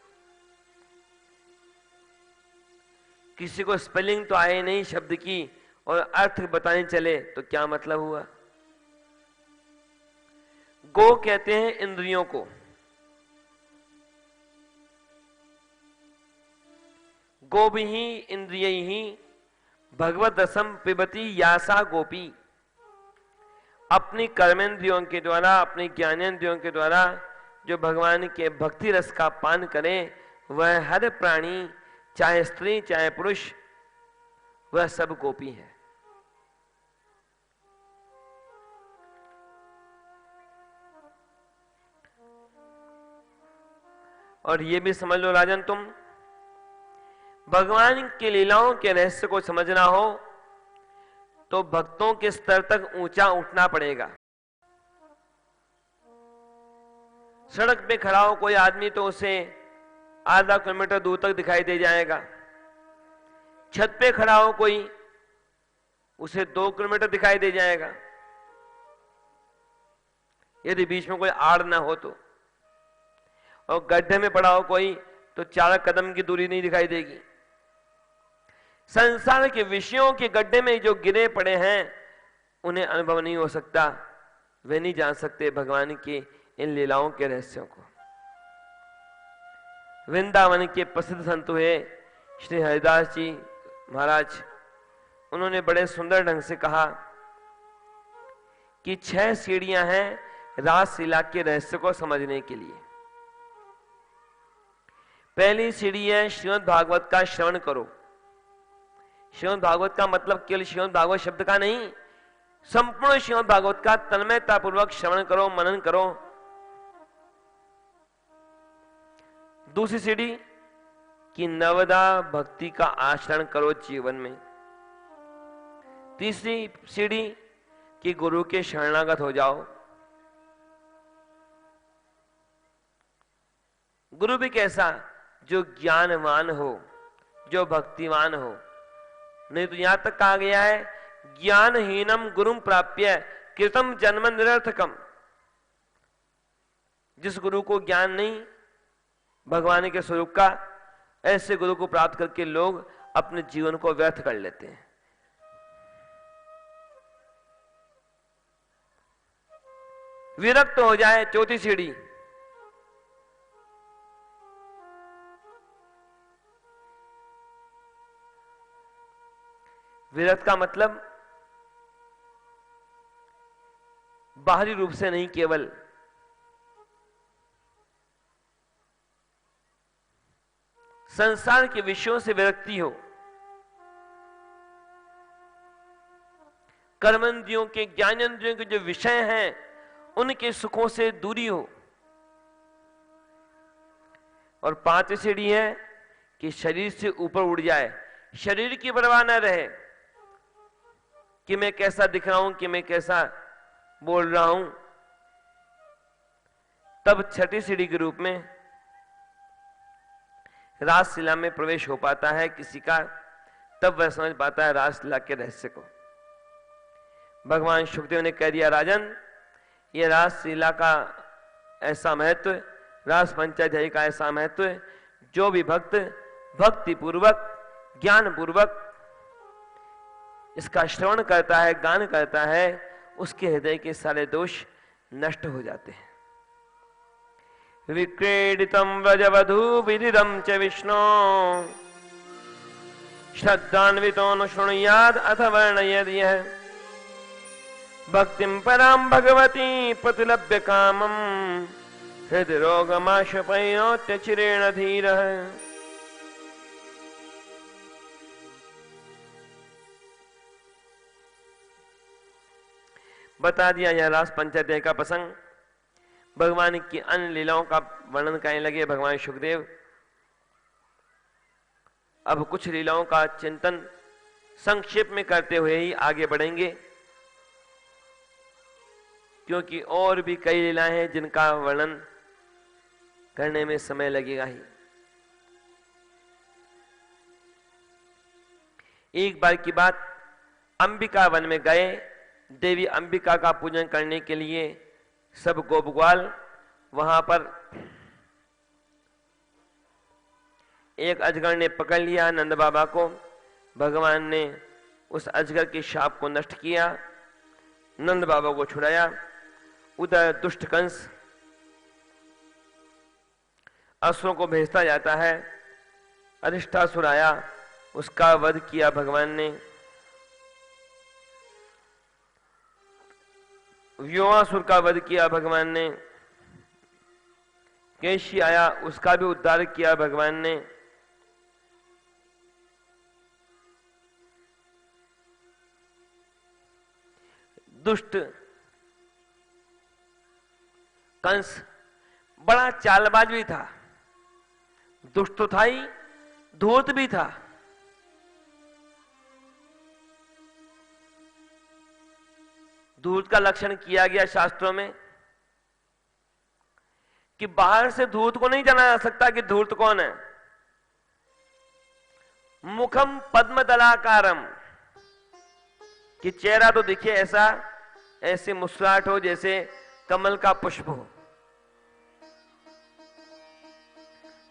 किसी को स्पेलिंग तो आए नहीं शब्द की और अर्थ बताने चले तो क्या मतलब हुआ? गो कहते हैं इंद्रियों को, गोभी ही इंद्रिय ही भगवत रसम पिबती यासा गोपी। अपनी कर्मेंद्रियों के द्वारा, अपनी ज्ञानेंद्रियों के द्वारा जो भगवान के भक्ति रस का पान करे वह हर प्राणी, चाहे स्त्री चाहे पुरुष, वह सब गोपी है। और ये भी समझ लो राजन, तुम भगवान की लीलाओं के रहस्य को समझना हो तो भक्तों के स्तर तक ऊंचा उठना पड़ेगा। सड़क पे खड़ा हो कोई आदमी तो उसे आधा किलोमीटर दूर तक दिखाई दे जाएगा। छत पे खड़ा हो कोई, उसे 2 किलोमीटर दिखाई दे जाएगा, यदि बीच में कोई आड़ ना हो तो। और गड्ढे में पड़ा हो कोई तो 4 कदम की दूरी नहीं दिखाई देगी। संसार के विषयों के गड्ढे में जो गिरे पड़े हैं उन्हें अनुभव नहीं हो सकता, वे नहीं जान सकते भगवान की इन लीलाओं के रहस्यों को। वृंदावन के प्रसिद्ध संत हुए श्री हरिदास जी महाराज, उन्होंने बड़े सुंदर ढंग से कहा कि 6 सीढ़ियां हैं रास लीला के रहस्य को समझने के लिए। पहली सीढ़ी है श्रीमद् भागवत का श्रवण करो। श्रीमद् भागवत का मतलब केवल श्रीमद् भागवत शब्द का नहीं, संपूर्ण श्रीमद् भागवत का तन्मयता पूर्वक श्रवण करो, मनन करो। दूसरी सीढ़ी कि नवदा भक्ति का आचरण करो जीवन में। तीसरी सीढ़ी कि गुरु के शरणागत हो जाओ। गुरु भी कैसा? जो ज्ञानवान हो, जो भक्तिमान हो। नहीं तो यहां तक कहा गया है ज्ञानहीनम गुरुम प्राप्य कृतम जन्म निरर्थकम। जिस गुरु को ज्ञान नहीं भगवान के स्वरूप का, ऐसे गुरु को प्राप्त करके लोग अपने जीवन को व्यर्थ कर लेते हैं। विरक्त हो जाए, चौथी सीढ़ी। विरक्त का मतलब बाहरी रूप से नहीं, केवल संसार के विषयों से विरक्ति हो, कर्मेंद्रियों के, ज्ञानेंद्रियों के जो विषय हैं उनके सुखों से दूरी हो। और पांचवी सीढ़ी है कि शरीर से ऊपर उड़ जाए, शरीर की परवाह न रहे कि मैं कैसा दिख रहा हूं, कि मैं कैसा बोल रहा हूं। तब छठी सीढ़ी के रूप में रासलीला में प्रवेश हो पाता है किसी का, तब वह समझ पाता है रासलीला के रहस्य को। भगवान शुकदेव ने कह दिया, राजन ये रासलीला का ऐसा महत्व, रास पंचाध्यायी का ऐसा महत्व, जो भी भक्त भक्ति पूर्वक ज्ञान पूर्वक इसका श्रवण करता है, गान करता है, उसके हृदय के सारे दोष नष्ट हो जाते हैं। विक्रीडितम व्रजवधू विदिदम च विष्णु श्रद्धान्वितो न शृणुयाद अथ वर्णयेद यः भक्तिं परां भगवती प्रतिलभ्य कामं हृदय रोगमाशपयोत्य चिरेण धीरः। बता दिया यह रास पंचाध्याय का प्रसंग। भगवान की अन्य लीलाओं का वर्णन करने लगे भगवान शुकदेव। अब कुछ लीलाओं का चिंतन संक्षेप में करते हुए ही आगे बढ़ेंगे, क्योंकि और भी कई लीलाएं हैं जिनका वर्णन करने में समय लगेगा ही। एक बार की बात, अंबिका वन में गए, देवी अंबिका का पूजन करने के लिए सब गोप ग्वाल वहां पर एक अजगर ने पकड़ लिया नंद बाबा को। भगवान ने उस अजगर के शाप को नष्ट किया, नंद बाबा को छुड़ाया। उधर दुष्ट कंस असुरों को भेजता जाता है, अधिष्ठासुर आया, उसका वध किया भगवान ने। व्योमासुर का वध किया भगवान ने। केशी आया, उसका भी उद्धार किया भगवान ने। दुष्ट कंस बड़ा चालबाज भी था, दुष्ट तो था ही, धूर्त भी था। धूर्त का लक्षण किया गया शास्त्रों में कि बाहर से धूर्त को नहीं जाना जा सकता कि धूर्त कौन है। मुखम पद्मदलाकारम, कि चेहरा तो दिखे ऐसा, ऐसे मुस्कुराहट हो जैसे कमल का पुष्प हो।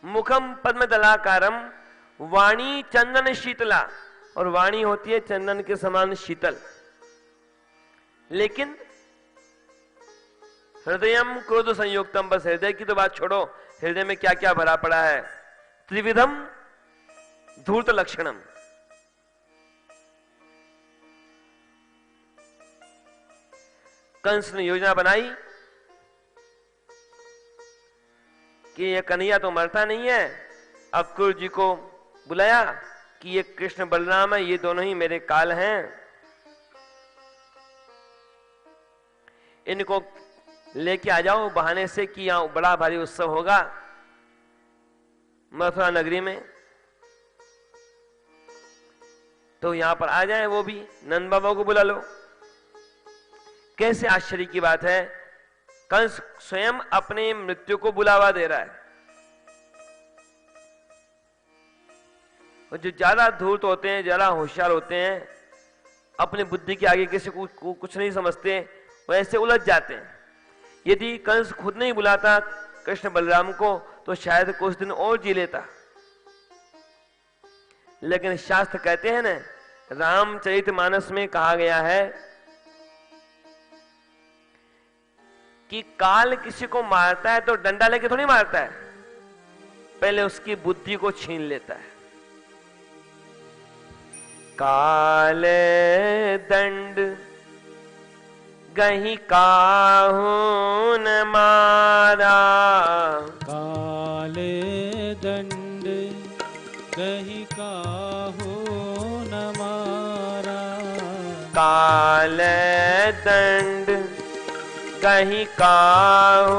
मुखम पद्मदलाकारम, वाणी चंदन शीतला, और वाणी होती है चंदन के समान शीतल। लेकिन हृदयम क्रोध संयुक्तम, बस हृदय की तो बात छोड़ो, हृदय में क्या क्या भरा पड़ा है। त्रिविधम धूर्त लक्षणम, कंस ने योजना बनाई कि ये कन्हैया तो मरता नहीं है। अक्रूर जी को बुलाया कि ये कृष्ण बलराम है, ये दोनों ही मेरे काल हैं, इनको लेके आ जाओ बहाने से कि यहां बड़ा भारी उत्सव होगा मथुरा नगरी में, तो यहां पर आ जाए वो भी, नंद बाबा को बुला लो। कैसे आश्चर्य की बात है, कंस स्वयं अपने मृत्यु को बुलावा दे रहा है। और जो ज्यादा धूर्त होते हैं, ज्यादा होशियार होते हैं, अपनी बुद्धि के आगे किसी को कुछ नहीं समझते, वो ऐसे उलझ जाते हैं। यदि कंस खुद नहीं बुलाता कृष्ण बलराम को तो शायद कुछ दिन और जी लेता। लेकिन शास्त्र कहते हैं ना, रामचरितमानस में कहा गया है कि काल किसी को मारता है तो डंडा लेके थोड़ी मारता है, पहले उसकी बुद्धि को छीन लेता है। काल दंड गही काहू न मारा, काले दंड गही काहू न मारा, काल दंड गही काहू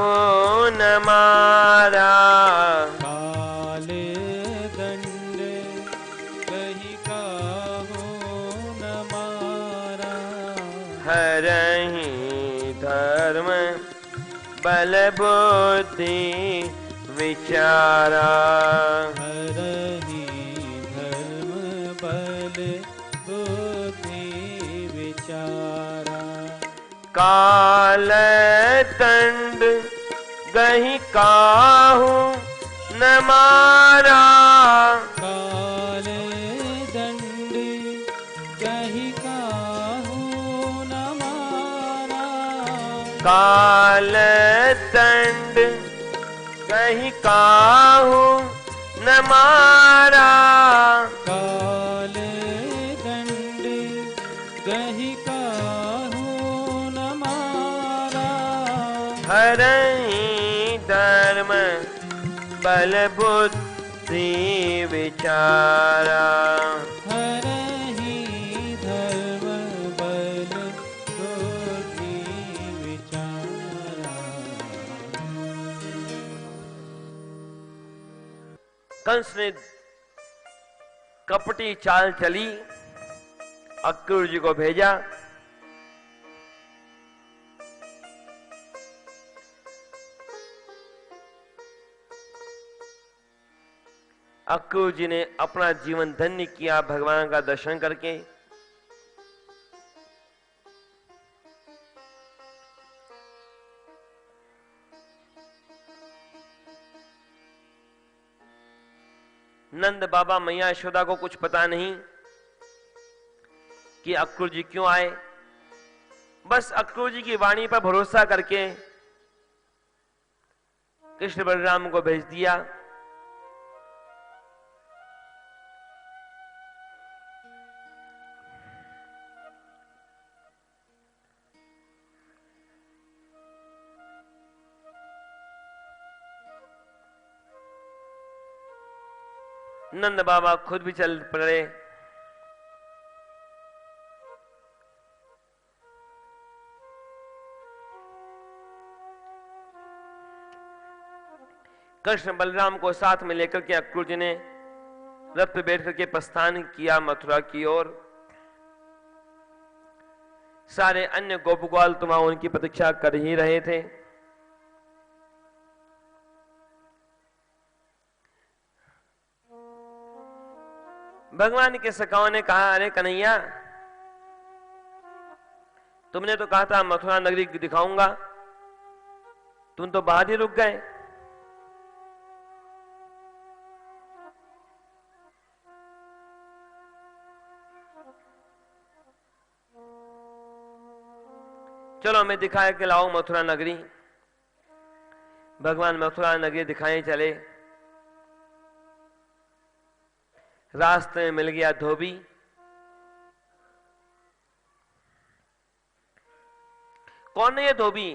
न मारा, काले दंड गही काहू न मारा, हरहि धर्म बल बुद्धि विचारा, हरहि धर्म बल बुद्धि विचारा, काल दंड गही काहू न मारा, काले दंड गही काहू न मारा, काल दंड गही काहू न मारा, काले दंड गही काहू न मारा, हरहि धर्म बल बुद्धि विचारा, हरहि धर्म बल बुद्धि विचारा। कंस ने कपटी चाल चली, अक्रूर जी को भेजा। अक्रूर जी ने अपना जीवन धन्य किया भगवान का दर्शन करके। नंद बाबा मैया यशोदा को कुछ पता नहीं कि अक्रूर जी क्यों आए। बस अक्रूर जी की वाणी पर भरोसा करके कृष्ण बलराम को भेज दिया। नंद बाबा खुद भी चल पड़े। कृष्ण बलराम को साथ में लेकर के अक्रूर जी ने रथ पे बैठ करके प्रस्थान किया मथुरा की ओर। सारे अन्य गोपगोपाल तुम उनकी प्रतीक्षा कर ही रहे थे। भगवान के सखाओं ने कहा, अरे कन्हैया, तुमने तो कहा था मथुरा नगरी दिखाऊंगा, तुम तो बाहर ही रुक गए। चलो मैं दिखाए के लाऊं मथुरा नगरी। भगवान मथुरा नगरी दिखाए चले। रास्ते में मिल गया धोबी। कौन है ये धोबी?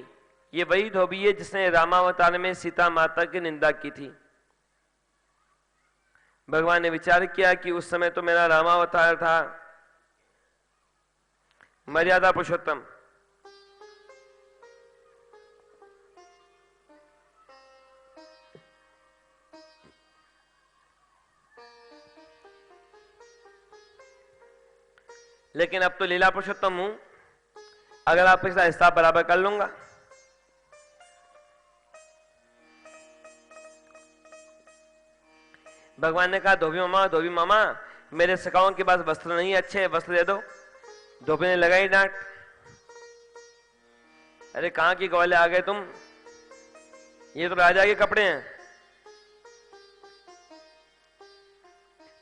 ये वही धोबी है जिसने रामावतार में सीता माता की निंदा की थी। भगवान ने विचार किया कि उस समय तो मेरा रामावतार था, मर्यादा पुरुषोत्तम। लेकिन अब तो लीला पुरुषोत्तम हूं, अगर आप इसका हिसाब बराबर कर लूंगा। भगवान ने कहा, धोबी मामा मेरे सखाओं के पास वस्त्र नहीं अच्छे, वस्त्र दे दो। धोबी ने लगाई डांट, अरे कहां की ग्वाले आ गए तुम, ये तो राजा के कपड़े हैं।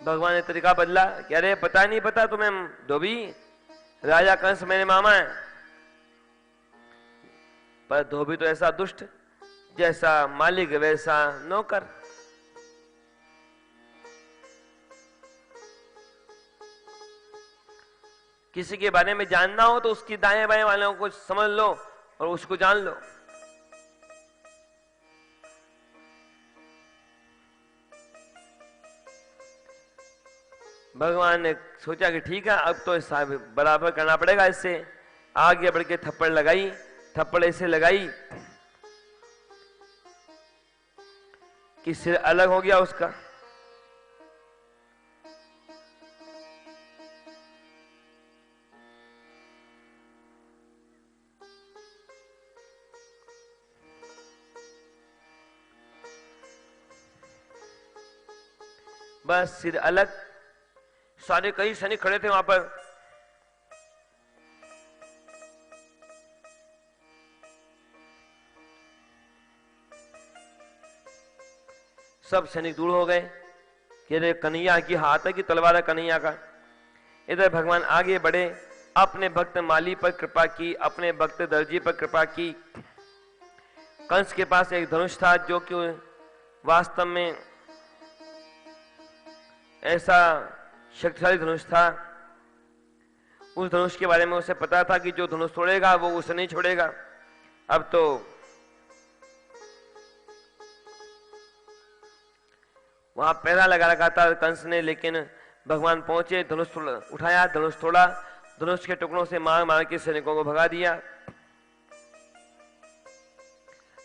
भगवान ने तरीका बदला कि अरे पता नहीं पता तुम्हें धोबी, राजा कंस मेरे मामा है। पर धोबी तो ऐसा दुष्ट, जैसा मालिक वैसा नौकर। किसी के बारे में जानना हो तो उसकी दाएं बाएं वालों को समझ लो और उसको जान लो। भगवान ने सोचा कि ठीक है, अब तो बराबर करना पड़ेगा इससे। आगे बढ़ के थप्पड़ लगाई, थप्पड़ ऐसे लगाई कि सिर अलग हो गया उसका। बस सिर अलग। सारे कई सैनिक खड़े थे वहां पर। सब सैनिक दूर हो गए कि अरे कन्हैया की हाथ है कि तलवार है कन्हैया का। इधर भगवान आगे बढ़े, अपने भक्त माली पर कृपा की, अपने भक्त दर्जी पर कृपा की। कंस के पास एक धनुष था जो कि वास्तव में ऐसा शक्तिशाली धनुष था। उस धनुष के बारे में उसे पता था कि जो धनुष तोड़ेगा वो उसे नहीं छोड़ेगा। अब तो वहां पहरा लगा रखा था कंस ने, लेकिन भगवान पहुंचे, धनुष उठाया, धनुष तोड़ा, धनुष के टुकड़ों से मार मार के सैनिकों को भगा दिया।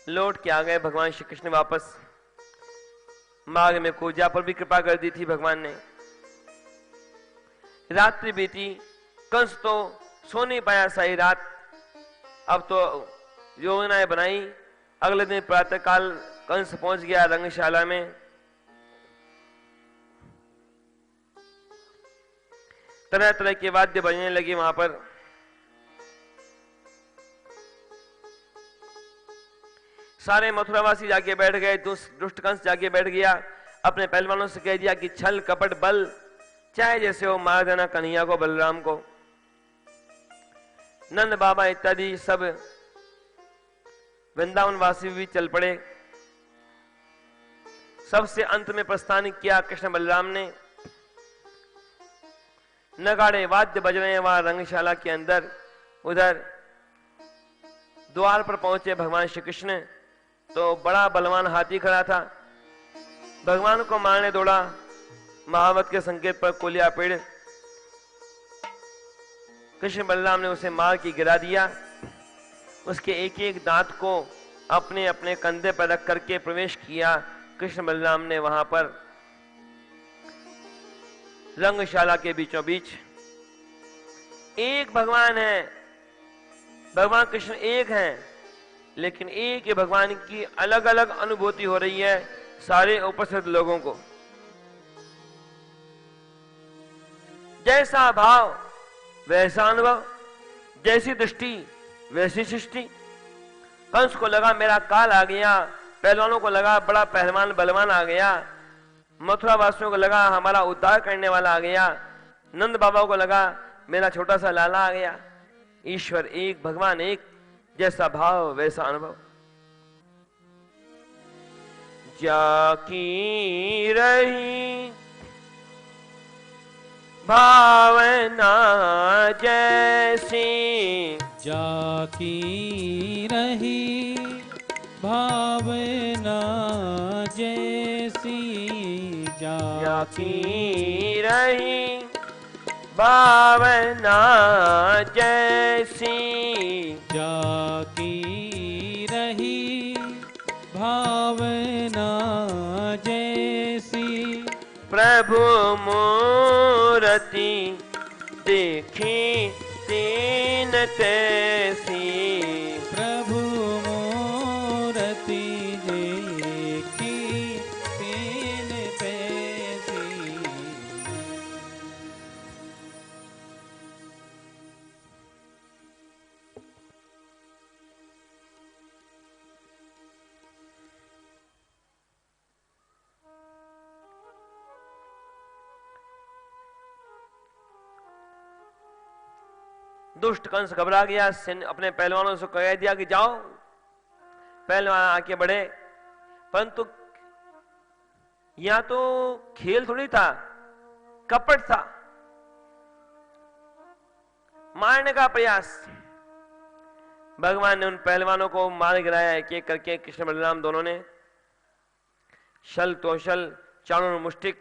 लौट के आ गए भगवान श्री कृष्ण वापस। मार्ग में कूजा पर भी कृपा कर दी थी भगवान ने। रात्रि बीती, कंस तो सो नहीं पाया सारी रात। अब तो योजनाएं बनाई। अगले दिन प्रातः काल कंस पहुंच गया रंगशाला में। तरह तरह के वाद्य बजने लगे वहां पर। सारे मथुरावासी जाके बैठ गए। दुष्ट कंस जाके बैठ गया। अपने पहलवानों से कह दिया कि छल कपट बल चाहे जैसे हो मार देना कन्हैया को, बलराम को। नंद बाबा इत्यादि सब वृंदावन वासी भी चल पड़े। सबसे अंत में प्रस्थान किया कृष्ण बलराम ने। नगाड़े वाद्य बज रहे हैं वहां रंगशाला के अंदर। उधर द्वार पर पहुंचे भगवान श्री कृष्ण, तो बड़ा बलवान हाथी खड़ा था। भगवान को मारने दौड़ा। महावत के संकेत पर कोलिया पेड़ कृष्ण बलराम ने उसे मार के गिरा दिया। उसके एक एक दांत को अपने अपने कंधे पर रख करके प्रवेश किया कृष्ण बलराम ने वहां पर रंगशाला के बीचों बीच। एक भगवान है, भगवान कृष्ण एक हैं, लेकिन एक ही भगवान की अलग अलग अनुभूति हो रही है सारे उपस्थित लोगों को। जैसा भाव वैसा अनुभव, जैसी दृष्टि वैसी सृष्टि। कंस को लगा मेरा काल आ गया, पहलवानों को लगा बड़ा पहलवान बलवान आ गया, मथुरा वासियों को लगा हमारा उद्धार करने वाला आ गया, नंद बाबा को लगा मेरा छोटा सा लाला आ गया। ईश्वर एक, भगवान एक, जैसा भाव वैसा अनुभव। जाकी रही भावना जैसी, जाकी रही भावना जैसी, जाकी रही भावना जैसी, जाकी रही भावना जैसी, प्रभु मूर्ति देखी तीन तैसी, प्रभु मूर्ति देखी तीन तैसी। दुष्ट कंस घबरा गया, अपने पहलवानों से कह दिया कि जाओ। पहलवान आके बढ़े, परंतु यहां तो खेल थोड़ी था, कपट था। मारने का प्रयास। भगवान ने उन पहलवानों को मार गिराया एक एक करके। कृष्ण बलराम दोनों ने शल तोशल चाणूर मुष्टिक।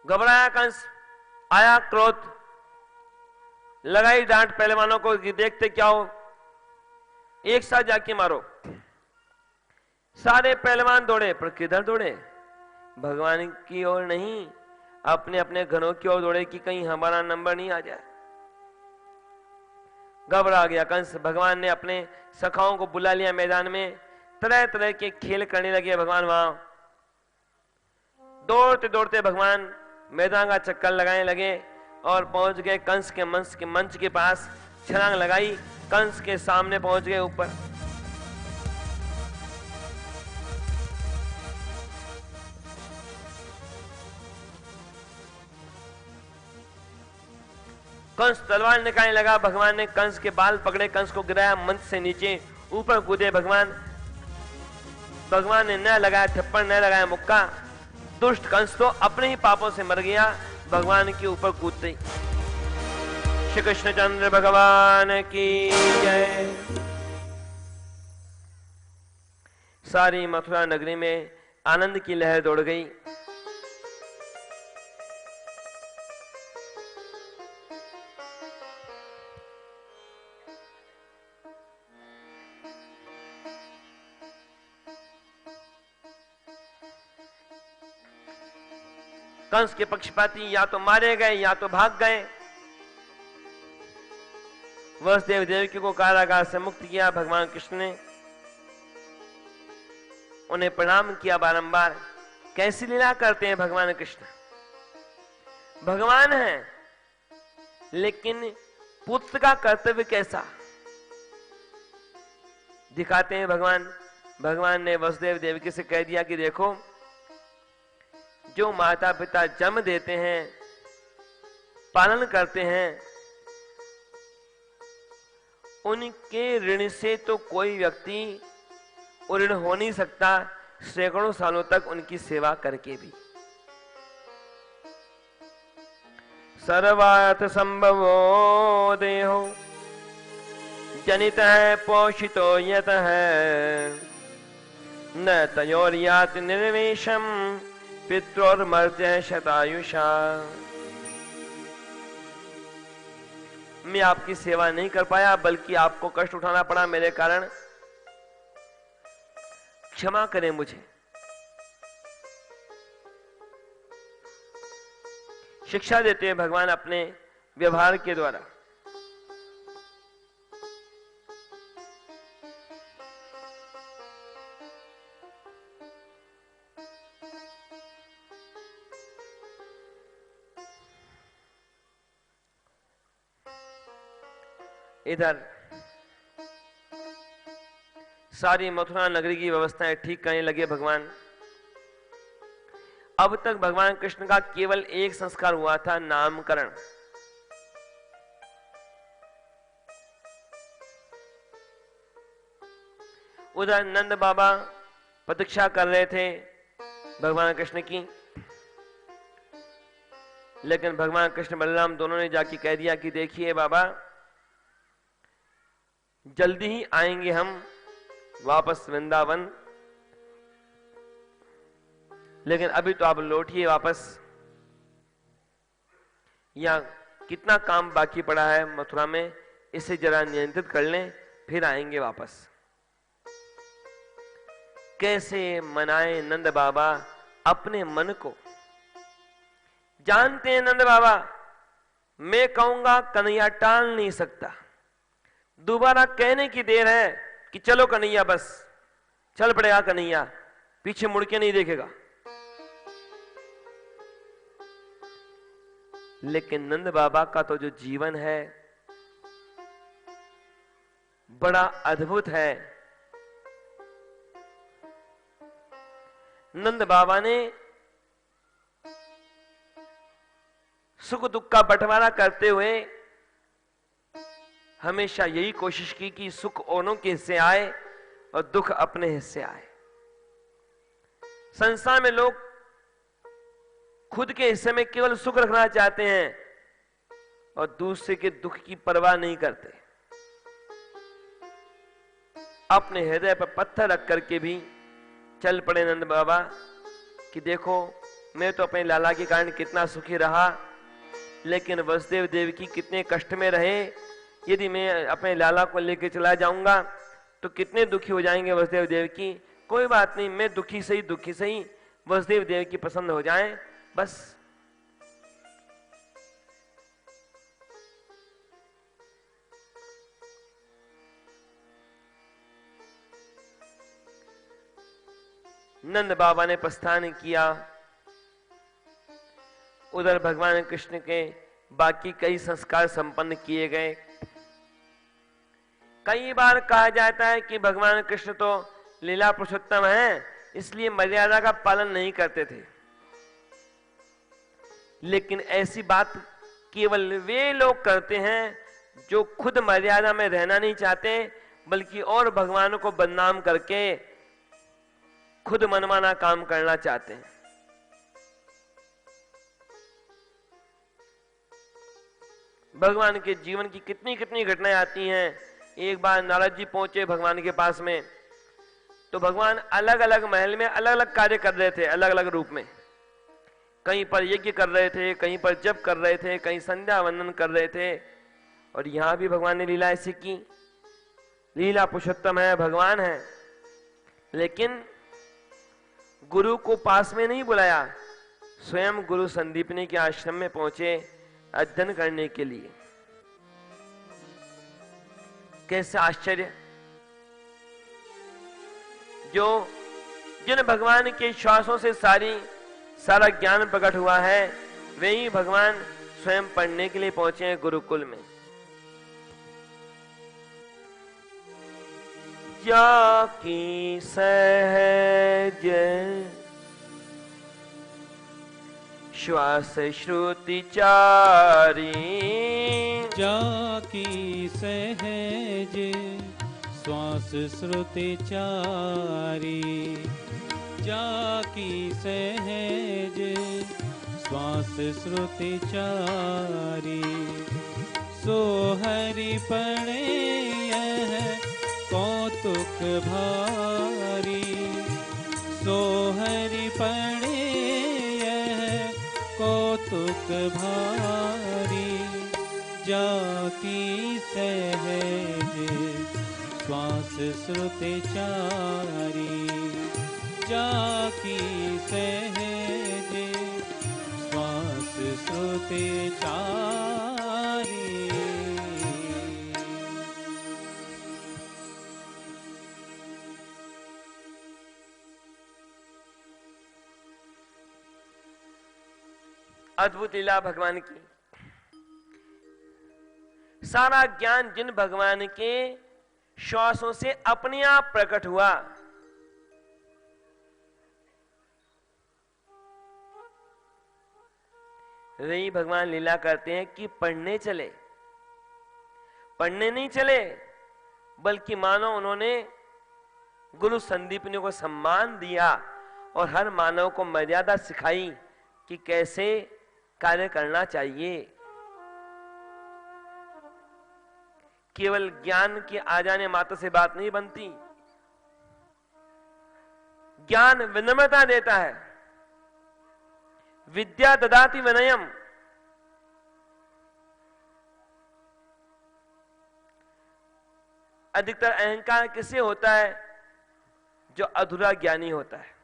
घबराया कंस, आया क्रोध, लगाई डांट पहलवानों को कि देखते क्या हो, एक साथ जाके मारो। सारे पहलवान दौड़े, पर किधर दौड़े? भगवान की ओर नहीं, अपने अपने घरों की ओर दौड़े कि कहीं हमारा नंबर नहीं आ जाए। घबरा गया कंस। भगवान ने अपने सखाओं को बुला लिया मैदान में। तरह तरह के खेल करने लगे भगवान वहां। दौड़ते दौड़ते भगवान मैदान का चक्कर लगाने लगे और पहुंच गए कंस के मंच के पास। छलांग लगाई, कंस के सामने पहुंच गए ऊपर। कंस तलवार निकालने लगा। भगवान ने कंस के बाल पकड़े, कंस को गिराया मंच से नीचे। ऊपर कूदे भगवान ने न लगाया थप्पड़, न लगाया मुक्का। दुष्ट कंस तो अपने ही पापों से मर गया भगवान के ऊपर कूदते। श्री कृष्णचंद्र भगवान की जय। सारी मथुरा नगरी में आनंद की लहर दौड़ गई। कंस के पक्षपाती या तो मारे गए या तो भाग गए। वसुदेव देवकी को कारागार से मुक्त किया भगवान कृष्ण ने। उन्हें प्रणाम किया बारंबार। कैसी लीला करते हैं भगवान कृष्ण। भगवान है, लेकिन पुत्र का कर्तव्य कैसा दिखाते हैं भगवान। भगवान ने वसुदेव देवकी से कह दिया कि देखो, जो माता पिता जन्म देते हैं, पालन करते हैं, उनके ऋण से तो कोई व्यक्ति ऋण हो नहीं सकता, सैकड़ों सालों तक उनकी सेवा करके भी। सर्वार्थ संभवो देहो जनित है पोषितो यत है, न तयोर्यात निर्वेशम पित्रोर्मर्त्य शतायुषा। मैं आपकी सेवा नहीं कर पाया, बल्कि आपको कष्ट उठाना पड़ा मेरे कारण। क्षमा करें मुझे। शिक्षा देते हैं भगवान अपने व्यवहार के द्वारा। इधर सारी मथुरा नगरी की व्यवस्थाएं ठीक करने लगे भगवान। अब तक भगवान कृष्ण का केवल एक संस्कार हुआ था, नामकरण। उधर नंद बाबा प्रतीक्षा कर रहे थे भगवान कृष्ण की, लेकिन भगवान कृष्ण बलराम दोनों ने जाके कह दिया कि देखिए बाबा, जल्दी ही आएंगे हम वापस वृंदावन, लेकिन अभी तो आप लौटिए वापस। यहां कितना काम बाकी पड़ा है मथुरा में, इसे जरा नियंत्रित कर लें, फिर आएंगे वापस। कैसे मनाए नंद बाबा अपने मन को। जानते हैं नंद बाबा, मैं कहूंगा कन्हैया टाल नहीं सकता। दोबारा कहने की देर है कि चलो कन्हैया, बस चल पड़ेगा कन्हैया, पीछे मुड़ के नहीं देखेगा। लेकिन नंद बाबा का तो जो जीवन है बड़ा अद्भुत है। नंद बाबा ने सुख दुख का बंटवारा करते हुए हमेशा यही कोशिश की कि सुख औरों के हिस्से आए और दुख अपने हिस्से आए। संसार में लोग खुद के हिस्से में केवल सुख रखना चाहते हैं और दूसरे के दुख की परवाह नहीं करते। अपने हृदय पर पत्थर रख करके भी चल पड़े नंद बाबा कि देखो मैं तो अपने लाला के कारण कितना सुखी रहा, लेकिन वसुदेव देवकी कितने कष्ट में रहे। यदि मैं अपने लाला को लेकर चला जाऊंगा तो कितने दुखी हो जाएंगे वसुदेव देवकी। कोई बात नहीं, मैं दुखी सही वसुदेव देवकी पसंद हो जाएं बस। नंद बाबा ने प्रस्थान किया। उधर भगवान कृष्ण के बाकी कई संस्कार संपन्न किए गए। कई बार कहा जाता है कि भगवान कृष्ण तो लीला पुरुषोत्तम हैं, इसलिए मर्यादा का पालन नहीं करते थे। लेकिन ऐसी बात केवल वे लोग करते हैं जो खुद मर्यादा में रहना नहीं चाहते, बल्कि और भगवान को बदनाम करके खुद मनमाना काम करना चाहते हैं। भगवान के जीवन की कितनी कितनी घटनाएं आती हैं। एक बार नारद जी पहुंचे भगवान के पास में, तो भगवान अलग अलग महल में अलग अलग कार्य कर रहे थे, अलग अलग रूप में। कहीं पर यज्ञ कर रहे थे, कहीं पर जप कर रहे थे, कहीं संध्या वंदन कर रहे थे। और यहां भी भगवान ने लीला ऐसी की। लीला पुरुषोत्तम है, भगवान है, लेकिन गुरु को पास में नहीं बुलाया। स्वयं गुरु संदीपनी के आश्रम में पहुंचे अध्ययन करने के लिए। कैसे आश्चर्य! जो जिन भगवान के श्वासों से सारा ज्ञान प्रकट हुआ है, वे ही भगवान स्वयं पढ़ने के लिए पहुंचे हैं गुरुकुल में। जाकी सहज श्वास श्रुति चारी, जाकी सहज श्वास श्रुति चारी, जाकी सहज श्वास श्रुति चारी। सो हरि पढ़े यह कौतुक भारी, सो हरि पढ़े यह कौतुक भारी। जाकी सहज श्वास श्रुति चारी, जाकी सहज श्वास श्रुति चारी। अद्भुत लीला भगवान की। सारा ज्ञान जिन भगवान के श्वासों से अपने आप प्रकट हुआ, वही भगवान लीला करते हैं कि पढ़ने चले। पढ़ने नहीं चले, बल्कि मानो उन्होंने गुरु संदीपनी को सम्मान दिया और हर मानव को मर्यादा सिखाई कि कैसे कार्य करना चाहिए। केवल ज्ञान के आ जाने मात्र से बात नहीं बनती। ज्ञान विनम्रता देता है। विद्या ददाति विनयम। अधिकतर अहंकार किससे होता है? जो अधूरा ज्ञानी होता है।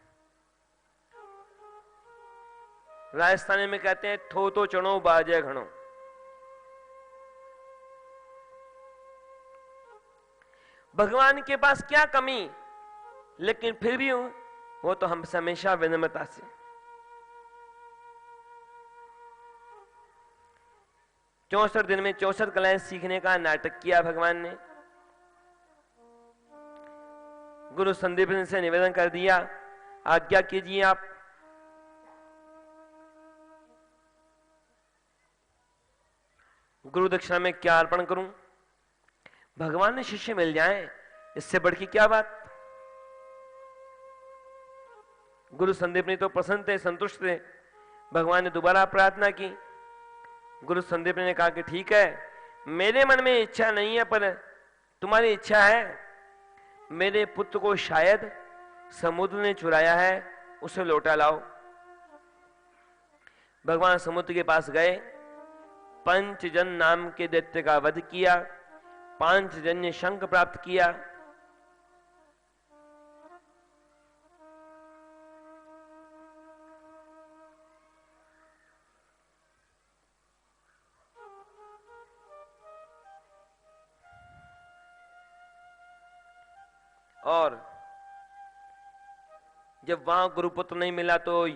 राजस्थानी में कहते हैं थो तो चढ़ो बाजे घणो। भगवान के पास क्या कमी, लेकिन फिर भी वो तो हमसे हमेशा विनम्रता से। 64 दिन में 64 कलाएं सीखने का नाटक किया भगवान ने। गुरु संदीप से निवेदन कर दिया, आज्ञा कीजिए आप। गुरु दक्षिणा में क्या अर्पण करूं? भगवान ने शिष्य मिल जाए, इससे बढ़ की क्या बात। गुरु संदीपनी तो प्रसन्न थे, संतुष्ट थे। भगवान ने दोबारा प्रार्थना की। गुरु संदीपनी ने कहा कि ठीक है, मेरे मन में इच्छा नहीं है, पर तुम्हारी इच्छा है। मेरे पुत्र को शायद समुद्र ने चुराया है, उसे लौटा लाओ। भगवान समुद्र के पास गए, पंचजन नाम के दैत्य का वध किया, पांचजन्य शंख प्राप्त किया। और जब वहां गुरुपुत्र नहीं मिला तो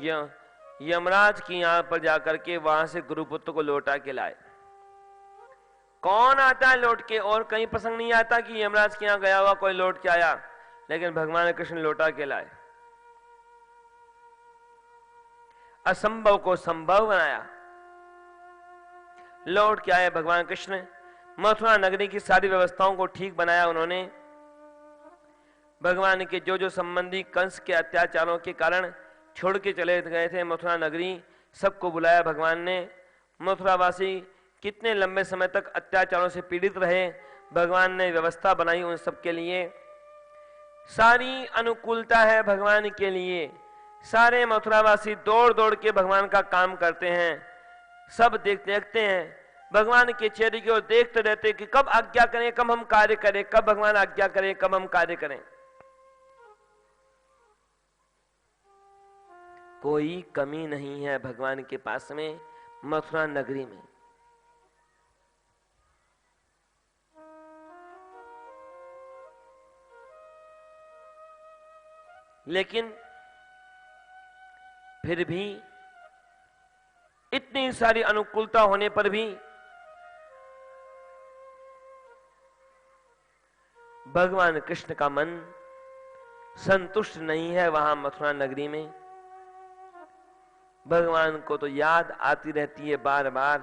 यमराज की यहां पर जाकर के वहां से गुरुपुत्र को लौटा के लाए। कौन आता है लौट के? और कहीं प्रसंग नहीं आता कि यमराज के यहां गया हुआ कोई लौट के आया, लेकिन भगवान कृष्ण लौटा के लाए। असंभव को संभव बनाया, लौट के आए भगवान कृष्ण। मथुरा नगरी की सारी व्यवस्थाओं को ठीक बनाया उन्होंने। भगवान के जो जो संबंधी कंस के अत्याचारों के कारण छोड़ के चले गए थे मथुरा नगरी, सबको बुलाया भगवान ने। मथुरावासी कितने लंबे समय तक अत्याचारों से पीड़ित रहे, भगवान ने व्यवस्था बनाई उन सब के लिए। सारी अनुकूलता है भगवान के लिए। सारे मथुरावासी दौड़ दौड़ के भगवान का काम करते हैं। सब देखते हैं भगवान के चेहरे की ओर, देखते रहते कि कब आज्ञा करें, कब हम कार्य करें, कब भगवान आज्ञा करें, कब हम कार्य करें। कोई कमी नहीं है भगवान के पास में मथुरा नगरी में। लेकिन फिर भी इतनी सारी अनुकूलता होने पर भी भगवान कृष्ण का मन संतुष्ट नहीं है वहां मथुरा नगरी में। भगवान को तो याद आती रहती है बार बार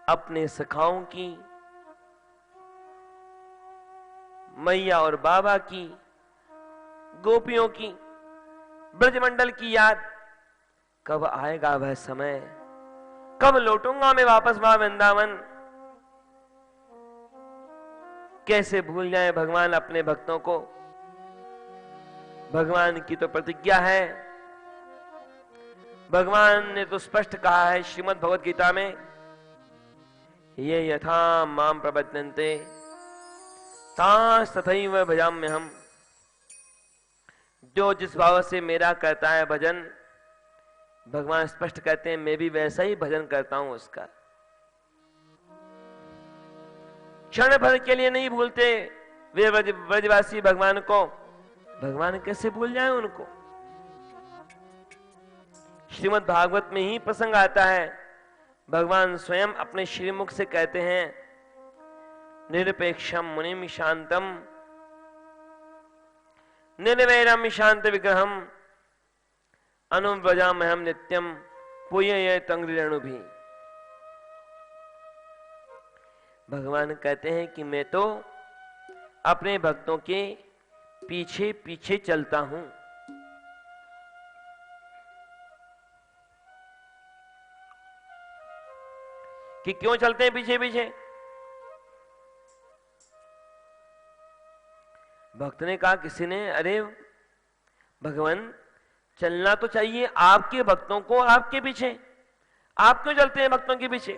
अपने सखाओं की, मैया और बाबा की, गोपियों की, ब्रजमंडल की याद। कब आएगा वह समय, कब लौटूंगा मैं वापस वहां वृंदावन। कैसे भूल जाए भगवान अपने भक्तों को। भगवान की तो प्रतिज्ञा है, भगवान ने तो स्पष्ट कहा है श्रीमद् भगवद गीता में, ये यथा माम प्रपद्यन्ते तांस तथैव भजाम्यहम्। जो जिस भाव से मेरा करता है भजन, भगवान स्पष्ट कहते हैं मैं भी वैसा ही भजन करता हूं उसका। क्षण भर के लिए नहीं भूलते वे ब्रजवासी भगवान को। भगवान कैसे भूल जाए उनको। श्रीमद् भागवत में ही प्रसंग आता है, भगवान स्वयं अपने श्रीमुख से कहते हैं, निरपेक्षम मुनिम शांतम निर्वैरम शांत विग्रहम अनुव्रजाम्यहम् नित्यम पूज्य तंग्रेणु भी। भगवान कहते हैं कि मैं तो अपने भक्तों के पीछे पीछे चलता हूं। कि क्यों चलते हैं पीछे पीछे? भक्त ने कहा, किसी ने, अरे भगवान चलना तो चाहिए आपके भक्तों को आपके पीछे, आप क्यों चलते हैं भक्तों के पीछे?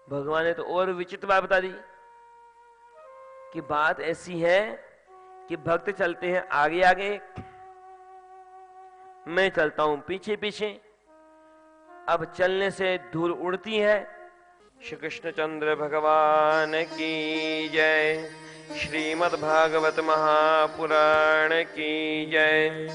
भगवान ने तो और विचित्र बात बता दी कि बात ऐसी है कि भक्त चलते हैं आगे आगे, मैं चलता हूं पीछे पीछे। अब चलने से धूल उड़ती है। श्री कृष्ण चंद्र भगवान की जय। श्रीमद् भागवत महापुराण की जय।